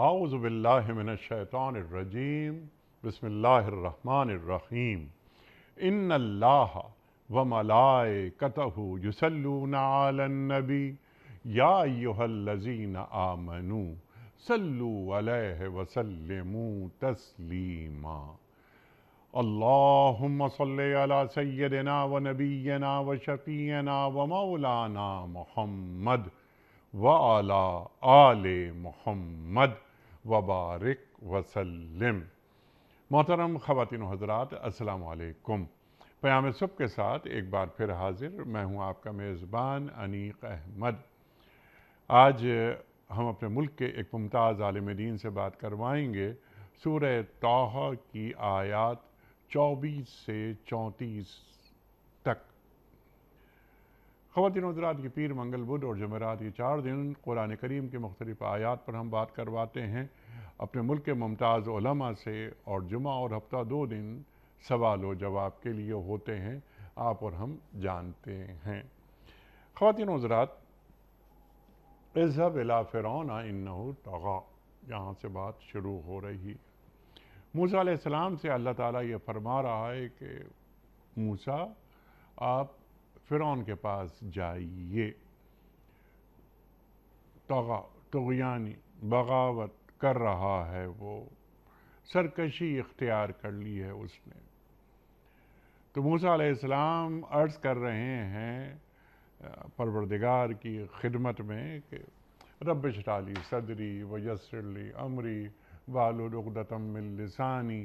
اعوذ باللہ من الشیطان الرجیم بسم اللہ الرحمن الرحیم ان اللہ وملائکتہ یصلون علی النبی یا ایہا الذین آمنوا صلوا علیہ وسلموا تسلیما اللہم صلی علی سیدنا ونبینا وشفیعنا ومولانا محمد وعلی آل محمد وبارک وسلم۔ محترم خواتین و حضرات، السلام علیکم۔ پیام صبح کے ساتھ ایک بار پھر حاضر میں ہوں آپ کا میزبان انیق احمد۔ آج ہم اپنے ملک کے ایک ممتاز عالم دین سے بات کروائیں گے سورہ طٰہٰ کی آیات 24 سے 34 تک۔ خواتین و حضرات، یہ پیر، منگل، بدھ اور جمعرات، یہ 4 دن قرآن کریم کے مختلف آیات پر ہم بات کرواتے ہیں اپنے ملک کے ممتاز علماء سے، اور جمعہ اور ہفتہ 2 دن سوال و جواب کے لیے ہوتے ہیں، آپ اور ہم جانتے ہیں۔ خواتین و حضرات، اذهب الى فرعون انه طغى، یہاں سے بات شروع ہو رہی۔ موسیٰ علیہ السلام سے اللہ تعالیٰ یہ فرما رہا ہے کہ موسیٰ، آپ فرعون کے پاس جائیے۔ طغیانی، بغاوت کر رہا ہے، وہ سرکشی اختیار کر لی ہے اس نے۔ تو موسیٰ علیہ السلام عرض کر رہے ہیں پروردگار کی خدمت میں کہ رب اشرح لی صدری ویسر لی امری واحلل عقدۃ من لسانی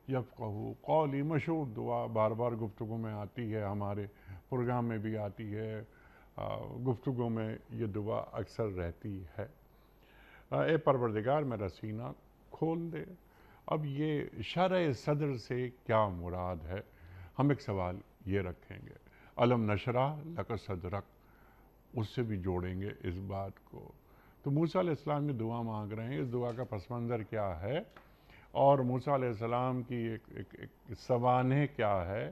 یفقہوا قولی۔ مشہور دعا بار بار گفتگو میں آتی ہے، ہمارے پروگرام میں بھی آتی ہے، گفتگو میں یہ دعا اکثر رہتی ہے۔ اے پروردگار، میرا سینہ کھول دے۔ اب یہ شرح صدر سے کیا مراد ہے؟ ہم ایک سوال یہ رکھیں گے، الم نشرح لک صدرک، اس سے بھی جوڑیں گے اس بات کو۔ تو موسیٰ علیہ السلام یہ دعا مانگ رہے ہیں، اس دعا کا پس منظر کیا ہے، اور موسیٰ علیہ السلام کی ایک سوانح کیا ہے،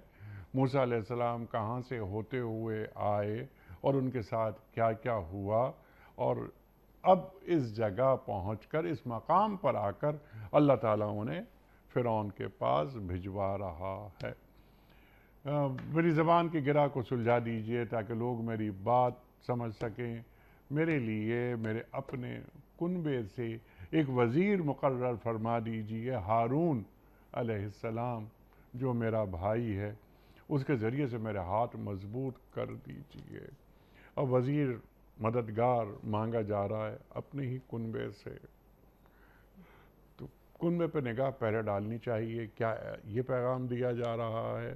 موسیٰ علیہ السلام کہاں سے ہوتے ہوئے آئے اور ان کے ساتھ کیا کیا ہوا، اور اب اس جگہ پہنچ کر، اس مقام پر آ کر اللہ تعالیٰ انہیں فرعون کے پاس بھجوا رہا ہے۔ میری زبان کی گرہ کو سلجھا دیجئے تاکہ لوگ میری بات سمجھ سکیں۔ میرے لیے میرے اپنے کنبے سے ایک وزیر مقرر فرما دیجئے، ہارون علیہ السلام، جو میرا بھائی ہے، اس کے ذریعے سے میرے ہاتھ مضبوط کر دیجئے۔ اب وزیر مددگار مانگا جا رہا ہے اپنے ہی کنبے سے، تو کنبے پہ نگاہ پہلے ڈالنی چاہیے، کیا یہ پیغام دیا جا رہا ہے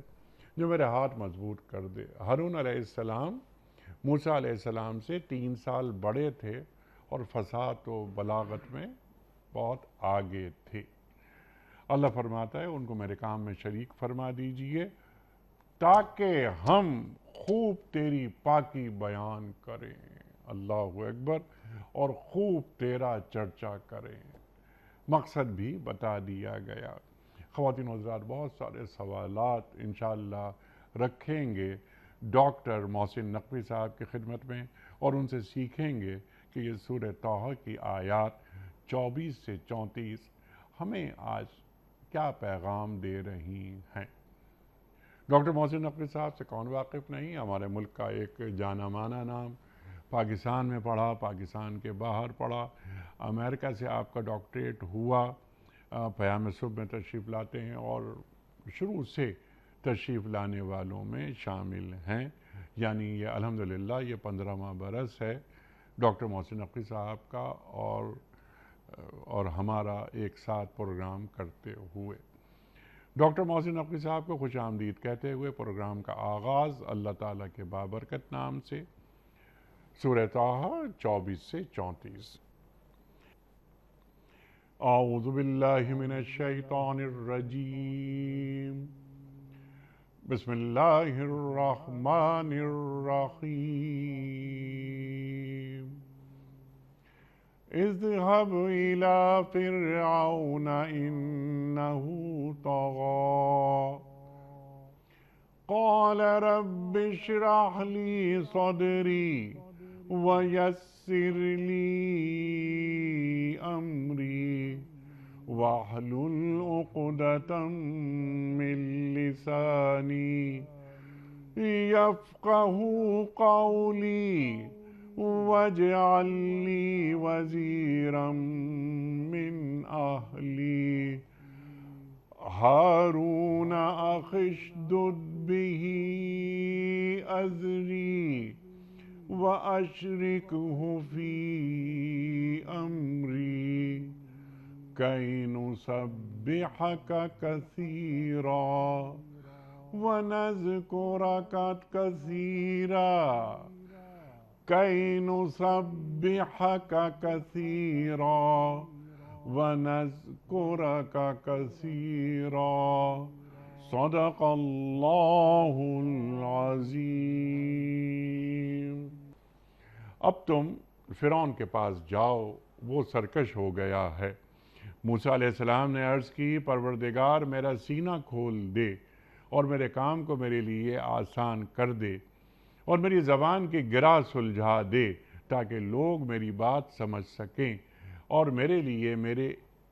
جو میرے ہاتھ مضبوط کر دے۔ ہارون علیہ السلام موسیٰ علیہ السلام سے 3 سال بڑے تھے اور فصاحت و بلاغت میں بہت آگے تھے۔ اللہ فرماتا ہے ان کو میرے کام میں شریک فرما دیجئے تاکہ ہم خوب تیری پاکی بیان کریں، اللہ اکبر، اور خوب تیرا چرچا کریں۔ مقصد بھی بتا دیا گیا۔ خواتین و حضرات، بہت سارے سوالات انشاءاللہ رکھیں گے ڈاکٹر محسن نقوی صاحب کی خدمت میں، اور ان سے سیکھیں گے کہ یہ سورہ طٰہٰ کی آیات 24 سے 34 ہمیں آج کیا پیغام دے رہی ہیں۔ ڈاکٹر محسن نقوی صاحب سے کون واقف نہیں، ہمارے ملک کا ایک جانا مانا نام، پاکستان میں پڑھا، پاکستان کے باہر پڑھا، امریکہ سے آپ کا ڈاکٹریٹ ہوا، پیام صبح میں تشریف لاتے ہیں اور شروع سے تشریف لانے والوں میں شامل ہیں، یعنی یہ الحمدللہ یہ 15واں برس ہے ڈاکٹر محسن نقوی صاحب کا اور ہمارا ایک ساتھ پروگرام کرتے ہوئے۔ ڈاکٹر محسن نقوی صاحب کو خوش آمدید کہتے ہوئے پروگرام کا آغاز اللہ تعالیٰ کے بابرکت نام سے، سورہ طٰہٰ 24 سے 34۔ اعوذ باللہ من الشیطان الرجیم، بسم اللہ الرحمن الرحیم۔ اذهب إلى فرعون إنه طغى قال رب اشرح لي صدري ويسر لي أمري واحلل عقدة من لساني يفقه قولي واجعل لي وزيرا من أهلي هارون أخي اشدد به أزري وأشركه في أمري كي نسبحك كثيرا ونذكرك كثيرا كي نسبحك كثيرا ونذكرك كثيرا صدق اللہ العظیم۔ اب تم فرعون کے پاس جاؤ، وہ سرکش ہو گیا ہے۔ موسیٰ علیہ السلام نے عرض کی، پروردگار میرا سینہ کھول دے اور میرے کام کو میرے لیے آسان کر دے اور میری زبان کی گرہ سلجھا دے تاکہ لوگ میری بات سمجھ سکیں اور میرے لیے میرے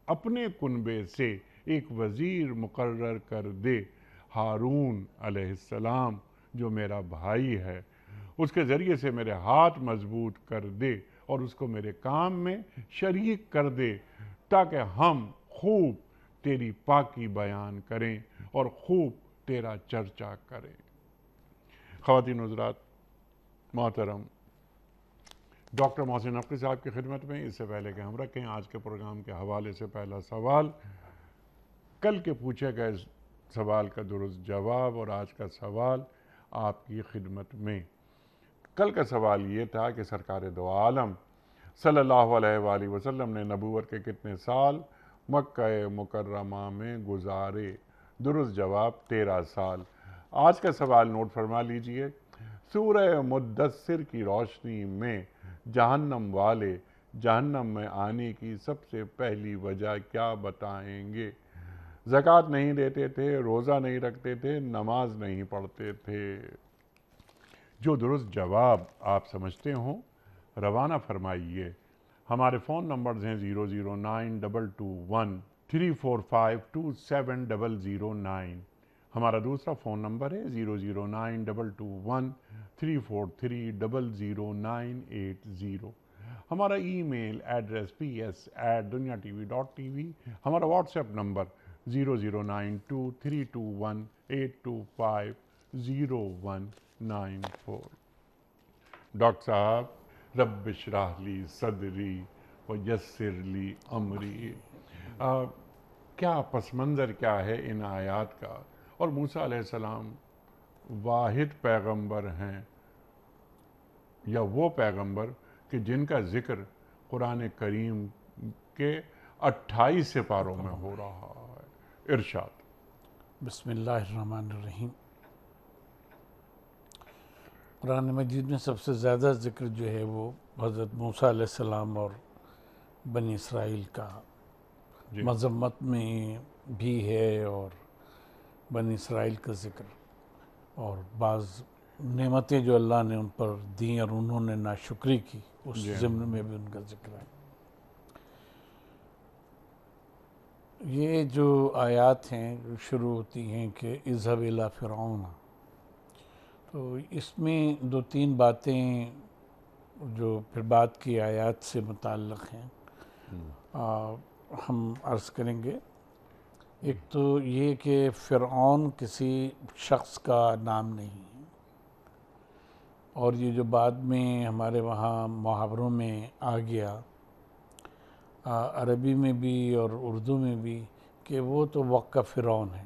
اپنے کنبے سے ایک وزیر مقرر کر دے، ہارون علیہ السلام جو میرا بھائی ہے، اس کے ذریعے سے میرے ہاتھ مضبوط کر دے اور اس کو میرے کام میں شریک کر دے تاکہ ہم خوب تیری پاکی بیان کریں اور خوب تیرا چرچا کریں۔ خواتین حضرات، محترم ڈاکٹر محسن نقوی صاحب کی خدمت میں اس سے پہلے کہ ہم رکھیں آج کے پروگرام کے حوالے سے پہلا سوال، کل کے پوچھے گئے سوال کا درست جواب اور آج کا سوال آپ کی خدمت میں۔ کل کا سوال یہ تھا کہ سرکار دو عالم صلی اللہ علیہ وآلہ وسلم نے نبوت کے کتنے سال مکہ مکرمہ میں گزارے؟ درست جواب 13 سال۔ آج کا سوال نوٹ فرما لیجئے، سورہ مدثر کی روشنی میں جہنم والے جہنم میں آنے کی سب سے پہلی وجہ کیا بتائیں گے؟ زکوٰۃ نہیں دیتے تھے، روزہ نہیں رکھتے تھے، نماز نہیں پڑھتے تھے۔ جو درست جواب آپ سمجھتے ہوں روانہ فرمائیے۔ ہمارے فون نمبرز ہیں 0092213452709۔ ہمارا دوسرا فون نمبر ہے 009221343000980۔ ہمارا ای میل ایڈریس ps@duniatv.tv۔ ہمارا واٹس ایپ نمبر 009232182509194۔ ڈاکٹر صاحب، رب اشرح لی صدری ویسر لی امری، کیا پس منظر کیا ہے ان آیات کا؟ اور موسیٰ علیہ السلام واحد پیغمبر ہیں یا وہ پیغمبر کہ جن کا ذکر قرآن کریم کے 28 سپاروں میں ہو رہا ہے؟ ارشاد۔ بسم اللہ الرحمن الرحیم۔ قرآن مجید میں سب سے زیادہ ذکر جو ہے وہ حضرت موسیٰ علیہ السلام اور بنی اسرائیل کا مذمت میں بھی ہے، اور بنی اسرائیل کا ذکر اور بعض نعمتیں جو اللہ نے ان پر دیں اور انہوں نے ناشکری کی، اس ضمن میں بھی ان کا ذکر ہے۔ یہ جو آیات ہیں شروع ہوتی ہیں کہ اذهب الى فرعون، تو اس میں 2-3 باتیں جو پھر بعد کی آیات سے متعلق ہیں ہم عرض کریں گے۔ ایک تو یہ کہ فرعون کسی شخص کا نام نہیں ہے، اور یہ جو بعد میں ہمارے وہاں محاوروں میں آ گیا، عربی میں بھی اور اردو میں بھی، کہ وہ تو وقع فرعون ہے۔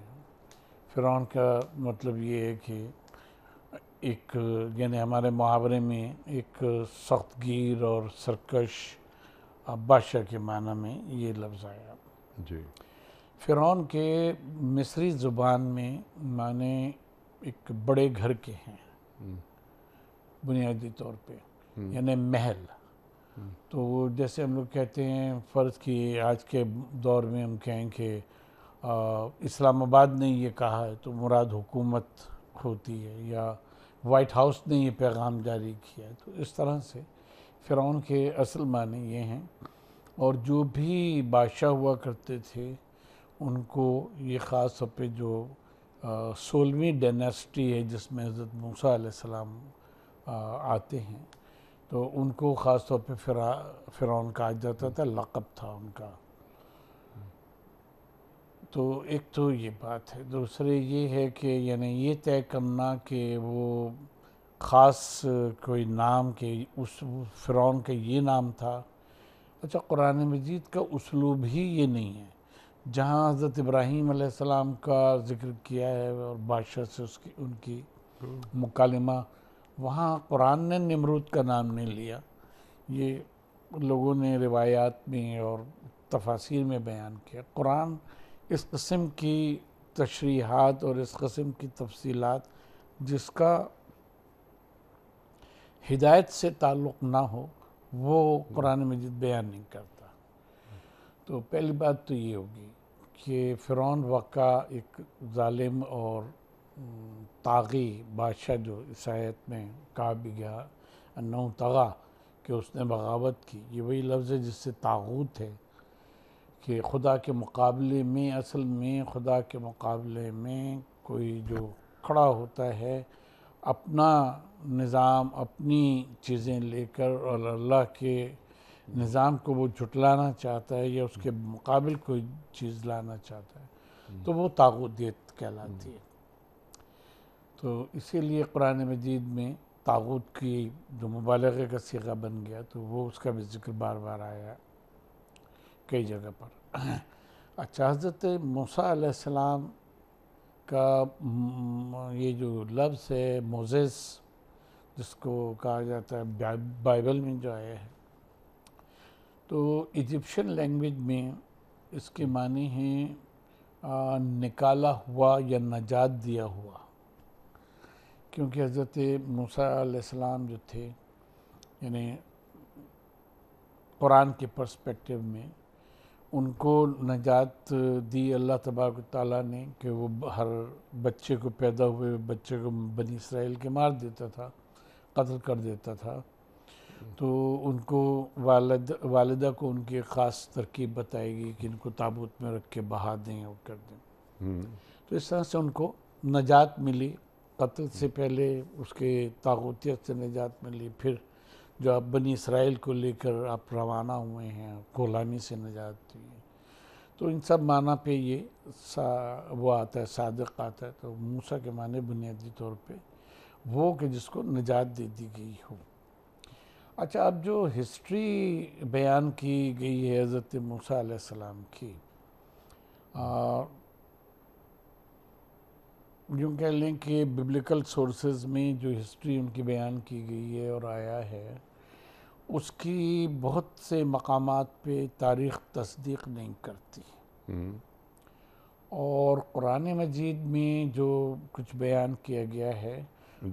فرعون کا مطلب یہ ہے کہ ایک، یعنی ہمارے محاورے میں ایک سخت گیر اور سرکش بادشاہ کے معنی میں یہ لفظ آیا۔ جی۔ فرعون کے مصری زبان میں معنی ایک بڑے گھر کے ہیں بنیادی طور پہ، یعنی محل۔ تو جیسے ہم لوگ کہتے ہیں، فرض کی آج کے دور میں ہم کہیں کہ اسلام آباد نے یہ کہا ہے تو مراد حکومت ہوتی ہے، یا وائٹ ہاؤس نے یہ پیغام جاری کیا ہے۔ تو اس طرح سے فرعون کے اصل معنی یہ ہیں اور جو بھی بادشاہ ہوا کرتے تھے ان کو یہ خاص طور پہ جو 16ویں ڈائناسٹی ہے جس میں حضرت موسیٰ علیہ السلام آتے ہیں، تو ان کو خاص طور پہ فرعون کہا جاتا تھا، لقب تھا ان کا۔ تو ایک تو یہ بات ہے، دوسرے یہ ہے کہ یعنی یہ طے کرنا کہ وہ خاص کوئی نام کہ اس فرعون کا یہ نام تھا۔ اچھا، قرآن مجید کا اسلوب ہی یہ نہیں ہے۔ جہاں حضرت ابراہیم علیہ السلام کا ذکر کیا ہے اور بادشاہ سے ان کی مکالمہ، وہاں قرآن نے نمرود کا نام نہیں لیا، یہ لوگوں نے روایات میں اور تفاسیر میں بیان کیا۔ قرآن اس قسم کی تشریحات اور اس قسم کی تفصیلات جس کا ہدایت سے تعلق نہ ہو وہ قرآن مجید بیان نہیں کرتا۔ تو پہلی بات تو یہ ہوگی کہ فرعون واقع ایک ظالم اور طاغی بادشاہ جو اس آیت میں کہا بھی گیا انہو طغا، کہ اس نے بغاوت کی، یہ وہی لفظ ہے جس سے طاغوت ہے، کہ خدا کے مقابلے میں، اصل میں خدا کے مقابلے میں کوئی جو کھڑا ہوتا ہے اپنا نظام، اپنی چیزیں لے کر، اور اللہ کے نظام کو وہ جھٹلانا چاہتا ہے یا اس کے مقابل کوئی چیز لانا چاہتا ہے، تو وہ طاغوتیت کہلاتی ہے۔ تو اسی لیے قرآن مجید میں طاغوت کی جو مبالغے کا صیغہ بن گیا، تو وہ اس کا بھی ذکر بار بار آیا کئی جگہ پر۔ اچھا، حضرت موسیٰ علیہ السلام کا یہ جو لفظ ہے موزیس، جس کو کہا جاتا ہے بائبل میں جو آیا ہے، تو ایجپشن لینگویج میں اس کے معنی ہیں نکالا ہوا یا نجات دیا ہوا، کیونکہ حضرت موسیٰ علیہ السلام جو تھے، یعنی قرآن کے پرسپیکٹیو میں ان کو نجات دی اللہ تبارک و تعالیٰ نے، کہ وہ ہر بچے کو، پیدا ہوئے بچے کو بنی اسرائیل کے مار دیتا تھا، قتل کر دیتا تھا۔ تو ان کو والدہ کو ان کی خاص ترکیب بتائے گی کہ ان کو تابوت میں رکھ کے بہا دیں اور کر دیں۔ تو اس طرح سے ان کو نجات ملی، قتل سے پہلے اس کے طاغوتیت سے نجات ملی، پھر جو آپ بنی اسرائیل کو لے کر آپ روانہ ہوئے ہیں، غلامی سے نجات دی۔ تو ان سب معنی پہ یہ وہ آتا ہے، صادق آتا ہے۔ تو موسیٰ کے معنی بنیادی طور پہ وہ کہ جس کو نجات دے دی گئی ہو۔ اچھا، اب جو ہسٹری بیان کی گئی ہے حضرت موسیٰ علیہ السلام کی، یوں کہہ لیں کہ ببلیکل سورسز میں جو ہسٹری ان کی بیان کی گئی ہے اور آیا ہے، اس کی بہت سے مقامات پہ تاریخ تصدیق نہیں کرتی، اور قرآن مجید میں جو کچھ بیان کیا گیا ہے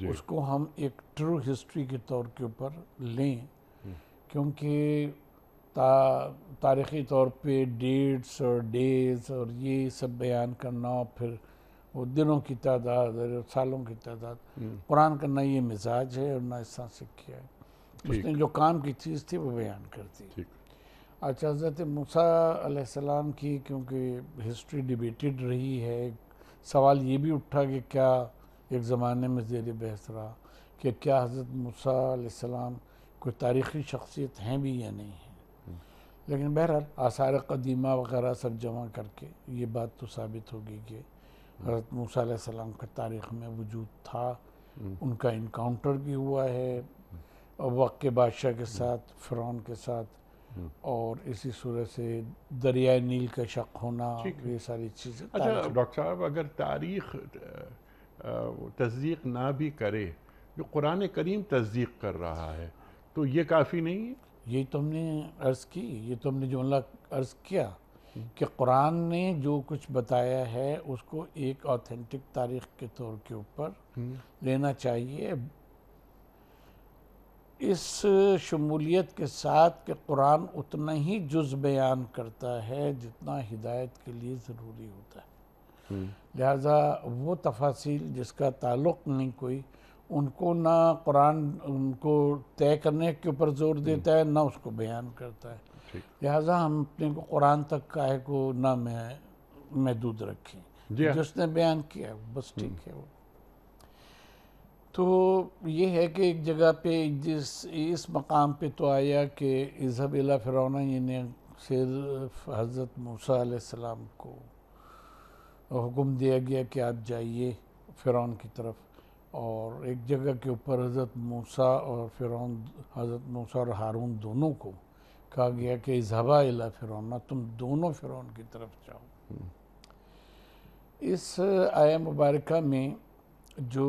اس کو ہم ایک ٹرو ہسٹری کے طور کے اوپر لیں، کیونکہ تاریخی طور پہ ڈیٹس اور ڈیز اور یہ سب بیان کرنا، اور پھر وہ دنوں کی تعداد اور سالوں کی تعداد، قرآن کا نہ یہ مزاج ہے اور نہ اس طرح سے کیا ہے۔ اس نے جو کام کی چیز تھی وہ بیان کرتی ہے۔ اچھا، حضرت موسیٰ علیہ السلام کی کیونکہ ہسٹری ڈیبیٹڈ رہی ہے، سوال یہ بھی اٹھا کہ کیا ایک زمانے میں زیر بحث رہا کہ کیا حضرت موسیٰ علیہ السلام کوئی تاریخی شخصیت ہیں بھی یا نہیں ہیں، لیکن بہرحال آثار قدیمہ وغیرہ سب جمع کر کے یہ بات تو ثابت ہوگی کہ حضرت موسیٰ علیہ السلام کا تاریخ میں وجود تھا، ان کا انکاؤنٹر بھی ہوا ہے وقت کے بادشاہ کے ساتھ، فرعون کے ساتھ، اور اسی صورت سے دریائے نیل کا شق ہونا، یہ ساری چیزیں۔ اچھا ڈاکٹر صاحب، اگر تاریخ تصدیق نہ بھی کرے، جو قرآن کریم تصدیق کر رہا ہے، تو یہ کافی نہیں ہے؟ یہی تو ہم نے عرض کی، یہ تو ہم نے جملہ عرض کیا کہ قرآن نے جو کچھ بتایا ہے اس کو ایک آتھینٹک تاریخ کے طور کے اوپر لینا چاہیے، اس شمولیت کے ساتھ کہ قرآن اتنا ہی جز بیان کرتا ہے جتنا ہدایت کے لیے ضروری ہوتا ہے، لہٰذا وہ تفاصیل جس کا تعلق نہیں کوئی، ان کو نہ قرآن ان کو طے کرنے کے اوپر زور دیتا ہے، نہ اس کو بیان کرتا ہے۔ لہٰذا ہم اپنے کو قرآن تک کا ہے کو نہ محدود رکھیں، جس نے بیان کیا بس ٹھیک ہے وہ. تو یہ ہے کہ ایک جگہ پہ اس مقام پہ تو آیا کہ اذهب الی فرعون، یعنی صرف حضرت موسیٰ علیہ السلام کو حکم دیا گیا کہ آپ جائیے فرعون کی طرف، اور ایک جگہ کے اوپر حضرت موسیٰ اور فرعون، حضرت موسیٰ اور ہارون دونوں کو کہا گیا کہ اذهبا الی فرعون، تم دونوں فرعون کی طرف جاؤ. اس آیہ مبارکہ میں جو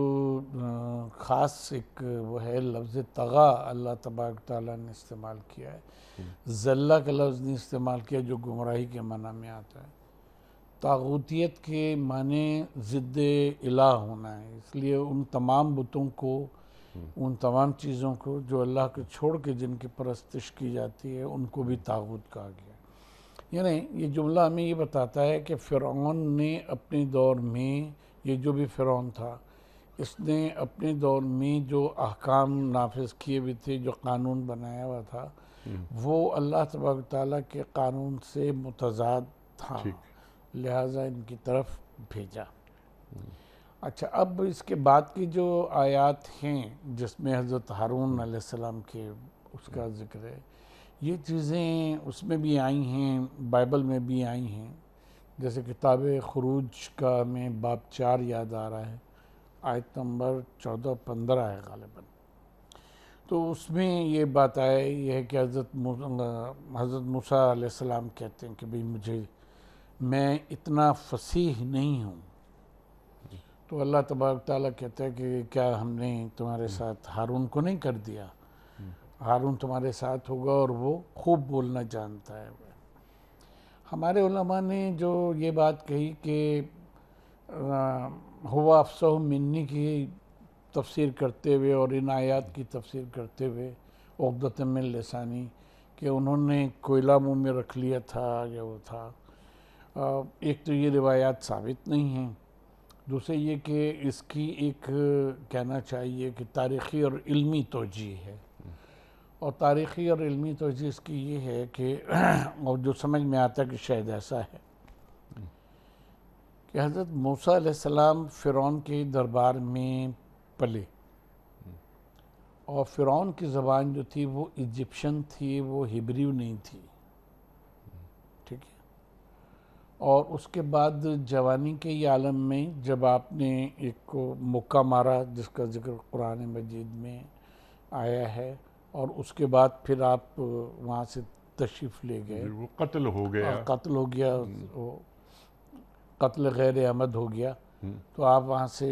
خاص ایک وہ ہے لفظ طغا اللہ تبارک تعالیٰ نے استعمال کیا ہے، زلہ کا لفظ نہیں استعمال کیا جو گمراہی کے معنی میں آتا ہے. طاغوتیت کے معنی ضد الہ ہونا ہے، اس لیے ان تمام بتوں کو، ان تمام چیزوں کو جو اللہ کو چھوڑ کے جن کی پرستش کی جاتی ہے ان کو بھی طاغوت کہا گیا. یعنی یہ جملہ ہمیں یہ بتاتا ہے کہ فرعون نے اپنے دور میں، یہ جو بھی فرعون تھا، اس نے اپنے دور میں جو احکام نافذ کیے ہوئے تھے، جو قانون بنایا ہوا تھا، وہ اللہ تبارک تعالیٰ کے قانون سے متضاد تھا، لہٰذا ان کی طرف بھیجا. اچھا، اب اس کے بعد کی جو آیات ہیں جس میں حضرت ہارون علیہ السلام کے اس کا ذکر ہے، یہ چیزیں اس میں بھی آئی ہیں، بائبل میں بھی آئی ہیں. جیسے کتاب خروج کا ہمیں باب 4 یاد آ رہا ہے، آیت نمبر 14-15 ہے غالباً. تو اس میں یہ بات آئے، یہ ہے کہ حضرت موسیٰ علیہ السلام کہتے ہیں کہ بھئی میں اتنا فصیح نہیں ہوں. تو اللہ تبارک تعالیٰ کہتا ہے کہ کیا ہم نے تمہارے ساتھ ہارون کو نہیں کر دیا؟ ہارون تمہارے ساتھ ہوگا اور وہ خوب بولنا جانتا ہے. ہمارے علماء نے جو یہ بات کہی کہ ہوا افصح منی کی تفسیر کرتے ہوئے اور ان آیات کی تفسیر کرتے ہوئے، عقدۃ من لسانی، کہ انہوں نے کوئلہ منہ میں رکھ لیا تھا یا وہ تھا. ایک تو یہ روایات ثابت نہیں ہیں، دوسرے یہ کہ اس کی ایک کہنا چاہیے کہ تاریخی اور علمی توجیہ ہے. اور تاریخی اور علمی توجہ اس کی یہ ہے کہ اور جو سمجھ میں آتا ہے کہ شاید ایسا ہے کہ حضرت موسیٰ علیہ السلام فرعون کے دربار میں پلے، اور فرعون کی زبان جو تھی وہ ایجپشن تھی، وہ ہیبریو نہیں تھی. ٹھیک ہے. اور اس کے بعد جوانی کے یہ عالم میں جب آپ نے ایک کو مکہ مارا جس کا ذکر قرآن مجید میں آیا ہے، اور اس کے بعد پھر آپ وہاں سے تشریف لے گئے، وہ قتل ہو گیا، قتل غیر عمد ہو گیا. تو آپ وہاں سے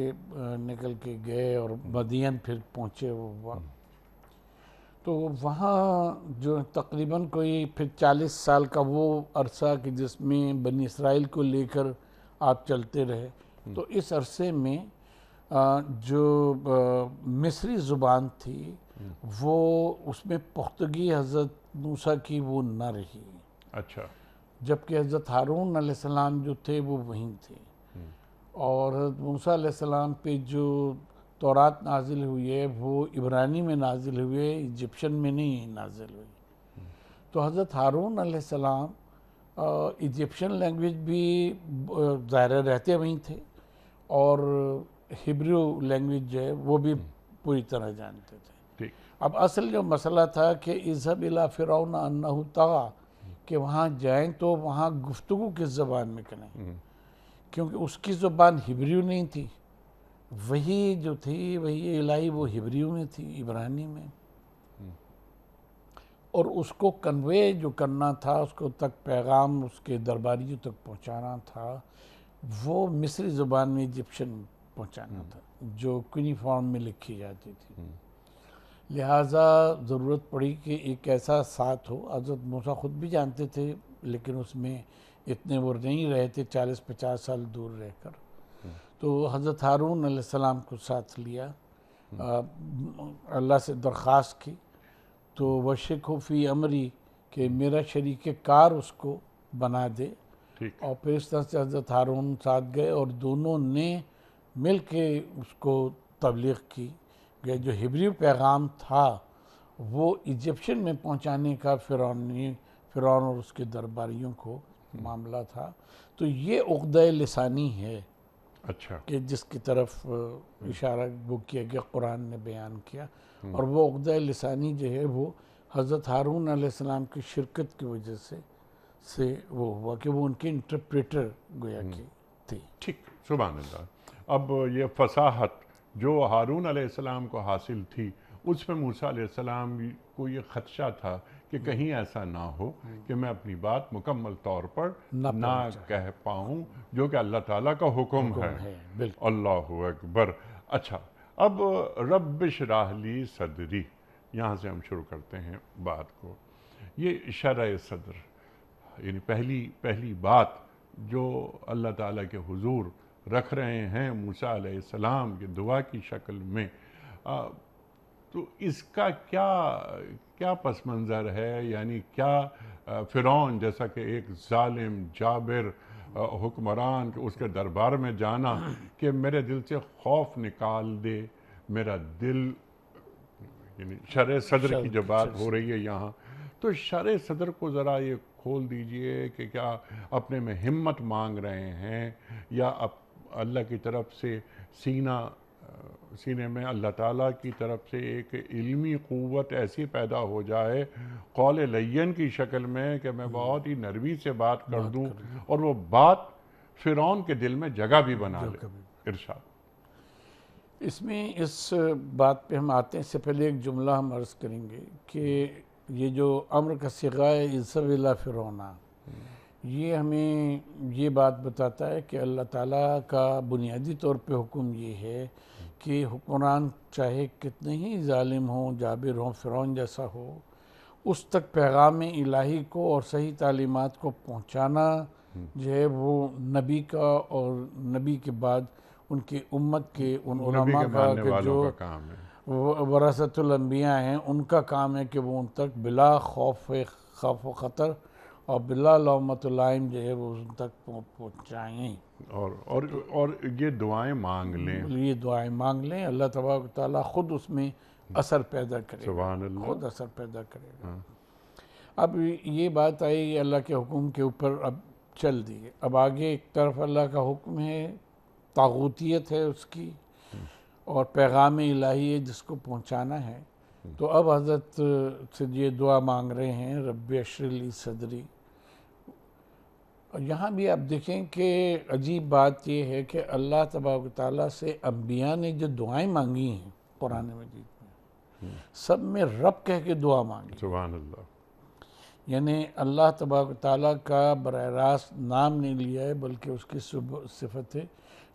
نکل کے گئے اور مدین پھر پہنچے. تو وہاں جو تقریباً کوئی پھر 40 سال کا وہ عرصہ کہ جس میں بنی اسرائیل کو لے کر آپ چلتے رہے. تو اس عرصے میں جو مصری زبان تھی وہ اس میں پختگی حضرت موسیٰ کی وہ نہ رہی. اچھا. جبکہ حضرت ہارون علیہ السلام جو تھے وہ وہیں تھے، اور حضرت موسیٰ علیہ السلام پہ جو تورات نازل ہوئی ہے وہ عبرانی میں نازل ہوئی ہے، ایجپشن میں نہیں نازل ہوئی. تو حضرت ہارون علیہ السلام ایجپشن لینگویج بھی ظاہر رہتے وہیں تھے، اور ہیبریو لینگویج جو ہے وہ بھی پوری طرح جانتے تھے. اب اصل جو مسئلہ تھا کہ اذهب الی فرعون انہ طغی، کہ وہاں جائیں تو وہاں گفتگو کس زبان میں کریں، کیونکہ اس کی زبان ہیبریو نہیں تھی. وہی جو تھی وہی الہی وہ ہیبریو میں تھی، عبرانی میں. اور اس کو کنوے جو کرنا تھا، اس کو تک پیغام اس کے درباریوں تک پہنچانا تھا، وہ مصری زبان میں ایجپشن پہنچانا تھا جو کنی فارم میں لکھی جاتی تھی. لہٰذا ضرورت پڑی کہ ایک ایسا ساتھ ہو. حضرت موسیٰ خود بھی جانتے تھے لیکن اس میں اتنے وہ نہیں رہے تھے، 40-50 سال دور رہ کر. تو حضرت ہارون علیہ السلام کو ساتھ لیا، اللہ سے درخواست کی تو وشرکہ فی امری، کہ میرا شریک کار اس کو بنا دے. اور پھر اس طرح سے حضرت ہارون ساتھ گئے اور دونوں نے مل کے اس کو تبلیغ کی کہ جو ہیبریو پیغام تھا وہ ایجپشن میں پہنچانے کا فرعون اور اس کے درباریوں کو معاملہ تھا. تو یہ عقدہ لسانی ہے اچھا کہ جس کی طرف اشارہ وہ کیا گیا، قرآن نے بیان کیا. اور وہ عقدہ لسانی جو ہے وہ حضرت ہارون علیہ السلام کی شرکت کی وجہ سے وہ ہوا کہ وہ ان کے انٹرپریٹر گویا کی تھی. ٹھیک، سبحان اللہ. اب یہ فصاحت جو ہارون علیہ السلام کو حاصل تھی، اس میں موسیٰ علیہ السلام کو یہ خدشہ تھا کہ کہیں ایسا نہ ہو کہ میں اپنی بات مکمل طور پر نہ کہہ پاؤں، جو کہ اللہ تعالیٰ کا حکم ہے. بالکل. اللہ اکبر. اچھا، اب رب اشرح لی صدری، یہاں سے ہم شروع کرتے ہیں بات کو. یہ شرح صدر، یعنی پہلی بات جو اللہ تعالیٰ کے حضور رکھ رہے ہیں موسیٰ علیہ السلام کی دعا کی شکل میں، تو اس کا کیا پس منظر ہے؟ یعنی کیا فرعون جیسا کہ ایک ظالم جابر حکمران، کہ اس کے دربار میں جانا کہ میرے دل سے خوف نکال دے میرا دل، یعنی شرح صدر کی جو بات ہو رہی ہے یہاں، تو شرح صدر کو ذرا یہ کھول دیجئے کہ کیا اپنے میں ہمت مانگ رہے ہیں، یا اللہ کی طرف سے سینے میں اللہ تعالیٰ کی طرف سے ایک علمی قوت ایسی پیدا ہو جائے قول لین کی شکل میں کہ میں بہت ہی نرمی سے بات کر دوں اور وہ بات فرعون کے دل میں جگہ بھی بنا لے. ارشاد. اس میں اس بات پہ ہم آتے ہیں، اس سے پہلے ایک جملہ ہم عرض کریں گے کہ یہ جو امر کا صیغہ ہے اذهب الی فرعون، یہ ہمیں یہ بات بتاتا ہے کہ اللہ تعالیٰ کا بنیادی طور پہ حکم یہ ہے کہ حکمران چاہے کتنے ہی ظالم ہوں، جابر ہوں، فرعون جیسا ہو، اس تک پیغام الہی کو اور صحیح تعلیمات کو پہنچانا جو ہے وہ نبی کا اور نبی کے بعد ان کی امت کے ان علماء کا کہ جو وراثت الانبیاء ہیں، ان کا کام ہے کہ وہ ان تک بلا خوف و خطر اور بلا لومۃ لائم جو ہے وہ ان تک پہنچائیں اور یہ دعائیں مانگ لیں. یہ دعائیں مانگ لیں، اللہ تبارک و تعالیٰ خود اس میں اثر پیدا کرے گا. سبحان اللہ. خود اثر پیدا کرے گا. اب یہ بات آئی اللہ کے حکم کے اوپر، اب چل دی. اب آگے ایک طرف اللہ کا حکم ہے، طاغوتیت ہے اس کی، اور پیغام الہی ہے جس کو پہنچانا ہے. تو اب حضرت سے یہ دعا مانگ رہے ہیں رب اشرح لی صدری. یہاں بھی آپ دیکھیں کہ عجیب بات یہ ہے کہ اللہ تبارک و تعالیٰ سے انبیاء نے جو دعائیں مانگی ہیں قرآن مجید میں، سب میں رب کہہ کے دعا مانگی. سبحان اللہ. یعنی اللہ تبارک و تعالیٰ کا براہ راست نام نہیں لیا ہے، بلکہ اس کی صفت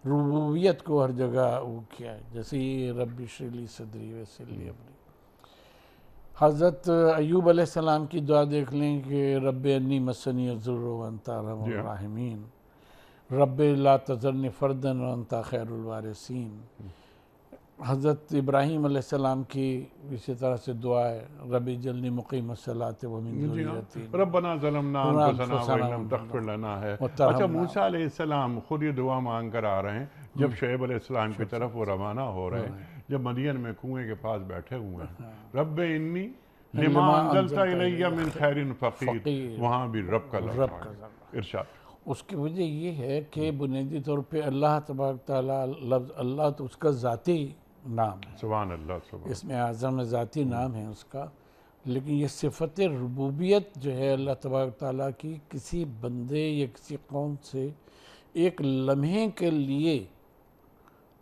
ربوبیت کو ہر جگہ وہ کیا ہے. جیسے یہ رب اشرح لی صدری، ویسے لی امری. حضرت ایوب علیہ السلام کی دعا دیکھ لیں کہ رب انی مسنی الضر وانت ارحم الراحمین، رب لا تذرنی فردا وانت خیر الوارثین. حضرت ابراہیم علیہ السلام کی اسی طرح سے دعا ہے رب اجعلنی مقیم الصلاۃ ومن ذریتی ربنا ظلمنا انفسنا وان لم تغفر لنا ہے. اچھا، موسیٰ علیہ السلام خود یہ دعا مانگ کر آ رہے ہیں جب شعیب علیہ السلام کی طرف وہ روانہ ہو رہے ہیں، جب مدین میں کنویں کے پاس بیٹھے ہوئے ہیں، رب انی لما انزلت الی من خیر فقیر، وہاں بھی رب کا لفظ. ارشاد. اس کی وجہ یہ ہے کہ بنیادی طور پہ اللہ تبارک تعالیٰ، لفظ اللہ تو اس کا ذاتی نام ہے، سبحان اللہ. سبحان. اس میں اعظم ذاتی نام ہے اس کا، لیکن یہ صفت ربوبیت جو ہے اللہ تبارک تعالیٰ کی کسی بندے یا کسی قوم سے ایک لمحے کے لیے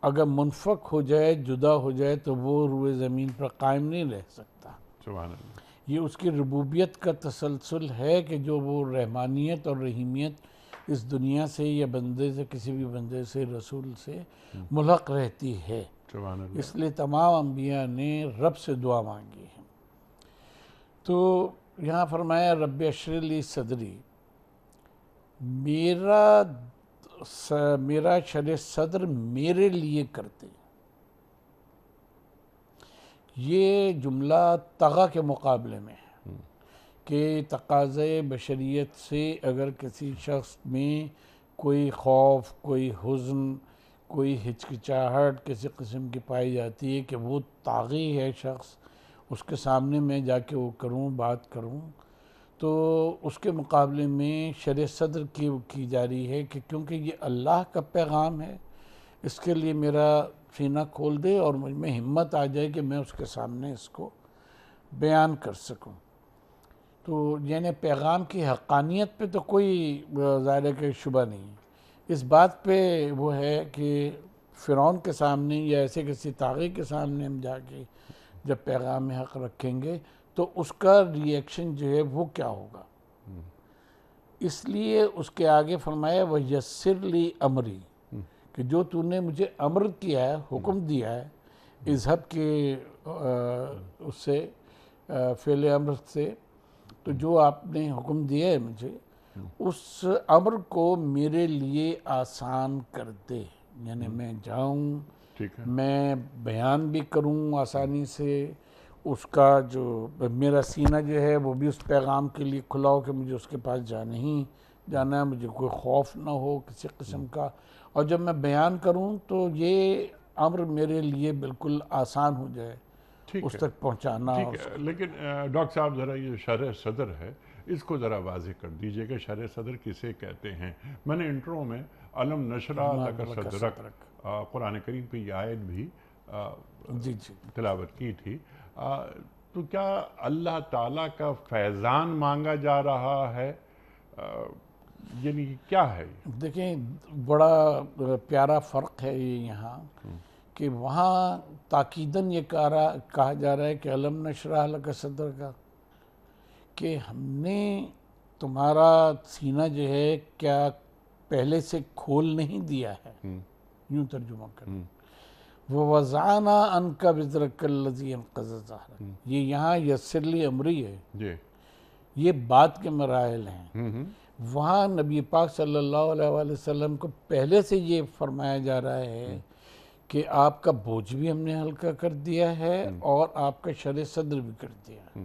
اگر منفک ہو جائے، جدا ہو جائے، تو وہ روئے زمین پر قائم نہیں رہ سکتا. سبحان اللہ. یہ اس کی ربوبیت کا تسلسل ہے کہ جو وہ رحمانیت اور رحیمیت اس دنیا سے یا بندے سے، کسی بھی بندے سے، رسول سے ملحق رہتی ہے. سبحان اللہ. اس لیے تمام انبیاء نے رب سے دعا مانگی ہے. تو یہاں فرمایا رب اشرح لی صدری، میرا شرح صدر میرے لیے کرتے. یہ جملہ طغہ کے مقابلے میں ہے کہ تقاضۂ بشریت سے اگر کسی شخص میں کوئی خوف، کوئی حزن، کوئی ہچکچاہٹ کسی قسم کی پائی جاتی ہے کہ وہ طاغی ہے شخص، اس کے سامنے میں جا کے وہ کروں، بات کروں، تو اس کے مقابلے میں شرح صدر کی جا رہی ہے کہ کیونکہ یہ اللہ کا پیغام ہے، اس کے لیے میرا سینہ کھول دے اور مجھ میں ہمت آ جائے کہ میں اس کے سامنے اس کو بیان کر سکوں۔ تو یعنی پیغام کی حقانیت پہ تو کوئی ظاہر کہ شبہ نہیں ہے۔ اس بات پہ وہ ہے کہ فرعون کے سامنے یا ایسے کسی طاغی کے سامنے ہم جا کے جب پیغام حق رکھیں گے تو اس کا ری ایکشن جو ہے وہ کیا ہوگا، اس لیے اس کے آگے فرمایا وَيَسِّرْ لِي أَمْرِي، کہ جو تو نے مجھے امر کیا ہے، حکم دیا ہے، اذهب کے اس سے فعل امر سے، تو جو آپ نے حکم دیا ہے مجھے اس امر کو میرے لیے آسان کر دے، یعنی میں جاؤں، ٹھیک ہے، میں بیان بھی کروں آسانی سے، اس کا جو میرا سینہ جو ہے وہ بھی اس پیغام کے لیے کھلا ہو کہ مجھے اس کے پاس جانا ہے، مجھے کوئی خوف نہ ہو کسی قسم کا، اور جب میں بیان کروں تو یہ امر میرے لیے بالکل آسان ہو جائے اس تک پہنچانا۔ ٹھیک ہے، لیکن ڈاکٹر صاحب ذرا یہ شرح صدر ہے اس کو ذرا واضح کر دیجئے کہ شرح صدر کسے کہتے ہیں۔ میں نے انٹرو میں علم نشرح لک صدرک قرآن کریم پہ یہ آیت بھی جی جی تلاوت کی تھی، تو کیا اللہ تعالیٰ کا فیضان مانگا جا رہا ہے، یعنی کیا ہے؟ دیکھیں بڑا پیارا فرق ہے یہ یہاں کہ وہاں تاکیداً یہ کہا جا رہا ہے کہ علم نشرح لک صدرک، کہ ہم نے تمہارا سینہ جو ہے کیا پہلے سے کھول نہیں دیا ہے، یوں ترجمہ کریں، وَوَضَعْنَا عَنْكَ وِزْرَكَ الَّذِي أَنقَضَ ظَهْرَكَ، یہ یہاں یسر لی امری ہے، یہ بات کے مراحل ہیں۔ وہاں نبی پاک صلی اللہ علیہ وآلہ وسلم کو پہلے سے یہ فرمایا جا رہا ہے کہ آپ کا بوجھ بھی ہم نے ہلکا کر دیا ہے اور آپ کا شرح صدر بھی کر دیا ہے،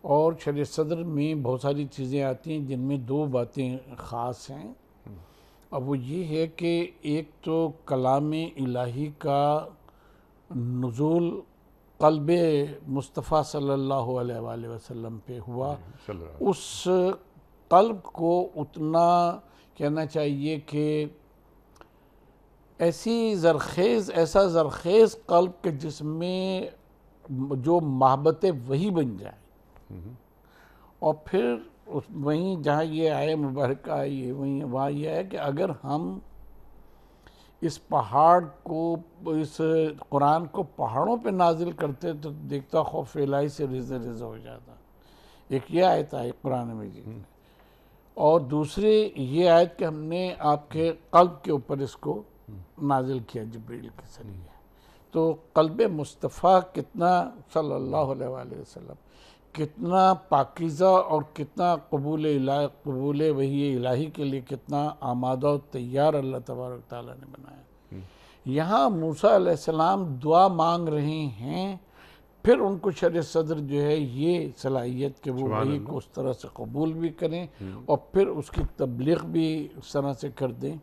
اور شرح صدر میں بہت ساری چیزیں آتی ہیں جن میں دو باتیں خاص ہیں، اب وہ یہ ہے کہ ایک تو کلام الہی کا نزول قلب مصطفیٰ صلی اللہ علیہ وآلہ وسلم پہ ہوا، اس قلب کو اتنا کہنا چاہیے کہ ایسا زرخیز قلب کے جس میں جو محبت وحی بن جائے، اور پھر وہیں جہاں یہ آئے مبارکہ آئی ہے وہاں یہ ہے کہ اگر ہم اس پہاڑ کو، اس قرآن کو پہاڑوں پہ نازل کرتے تو دیکھتا خوف الہی سے رزہ رزہ ہو جاتا، ایک یہ آیت آئی قرآن مجید میں، اور دوسری یہ آیت کہ ہم نے آپ کے قلب کے اوپر اس کو نازل کیا جبریل کے ذریعے، تو قلب مصطفیٰ کتنا صلی اللہ علیہ وآلہ وسلم کتنا پاکیزہ اور کتنا قبول وحی الہی کے لیے کتنا آمادہ و تیار اللہ تبارک تعالیٰ نے بنایا۔ یہاں موسیٰ علیہ السلام دعا مانگ رہے ہیں، پھر ان کو شرح صدر جو ہے یہ صلاحیت کہ وہ وحی کو اس طرح سے قبول بھی کریں اور پھر اس کی تبلیغ بھی اس طرح سے کر دیں،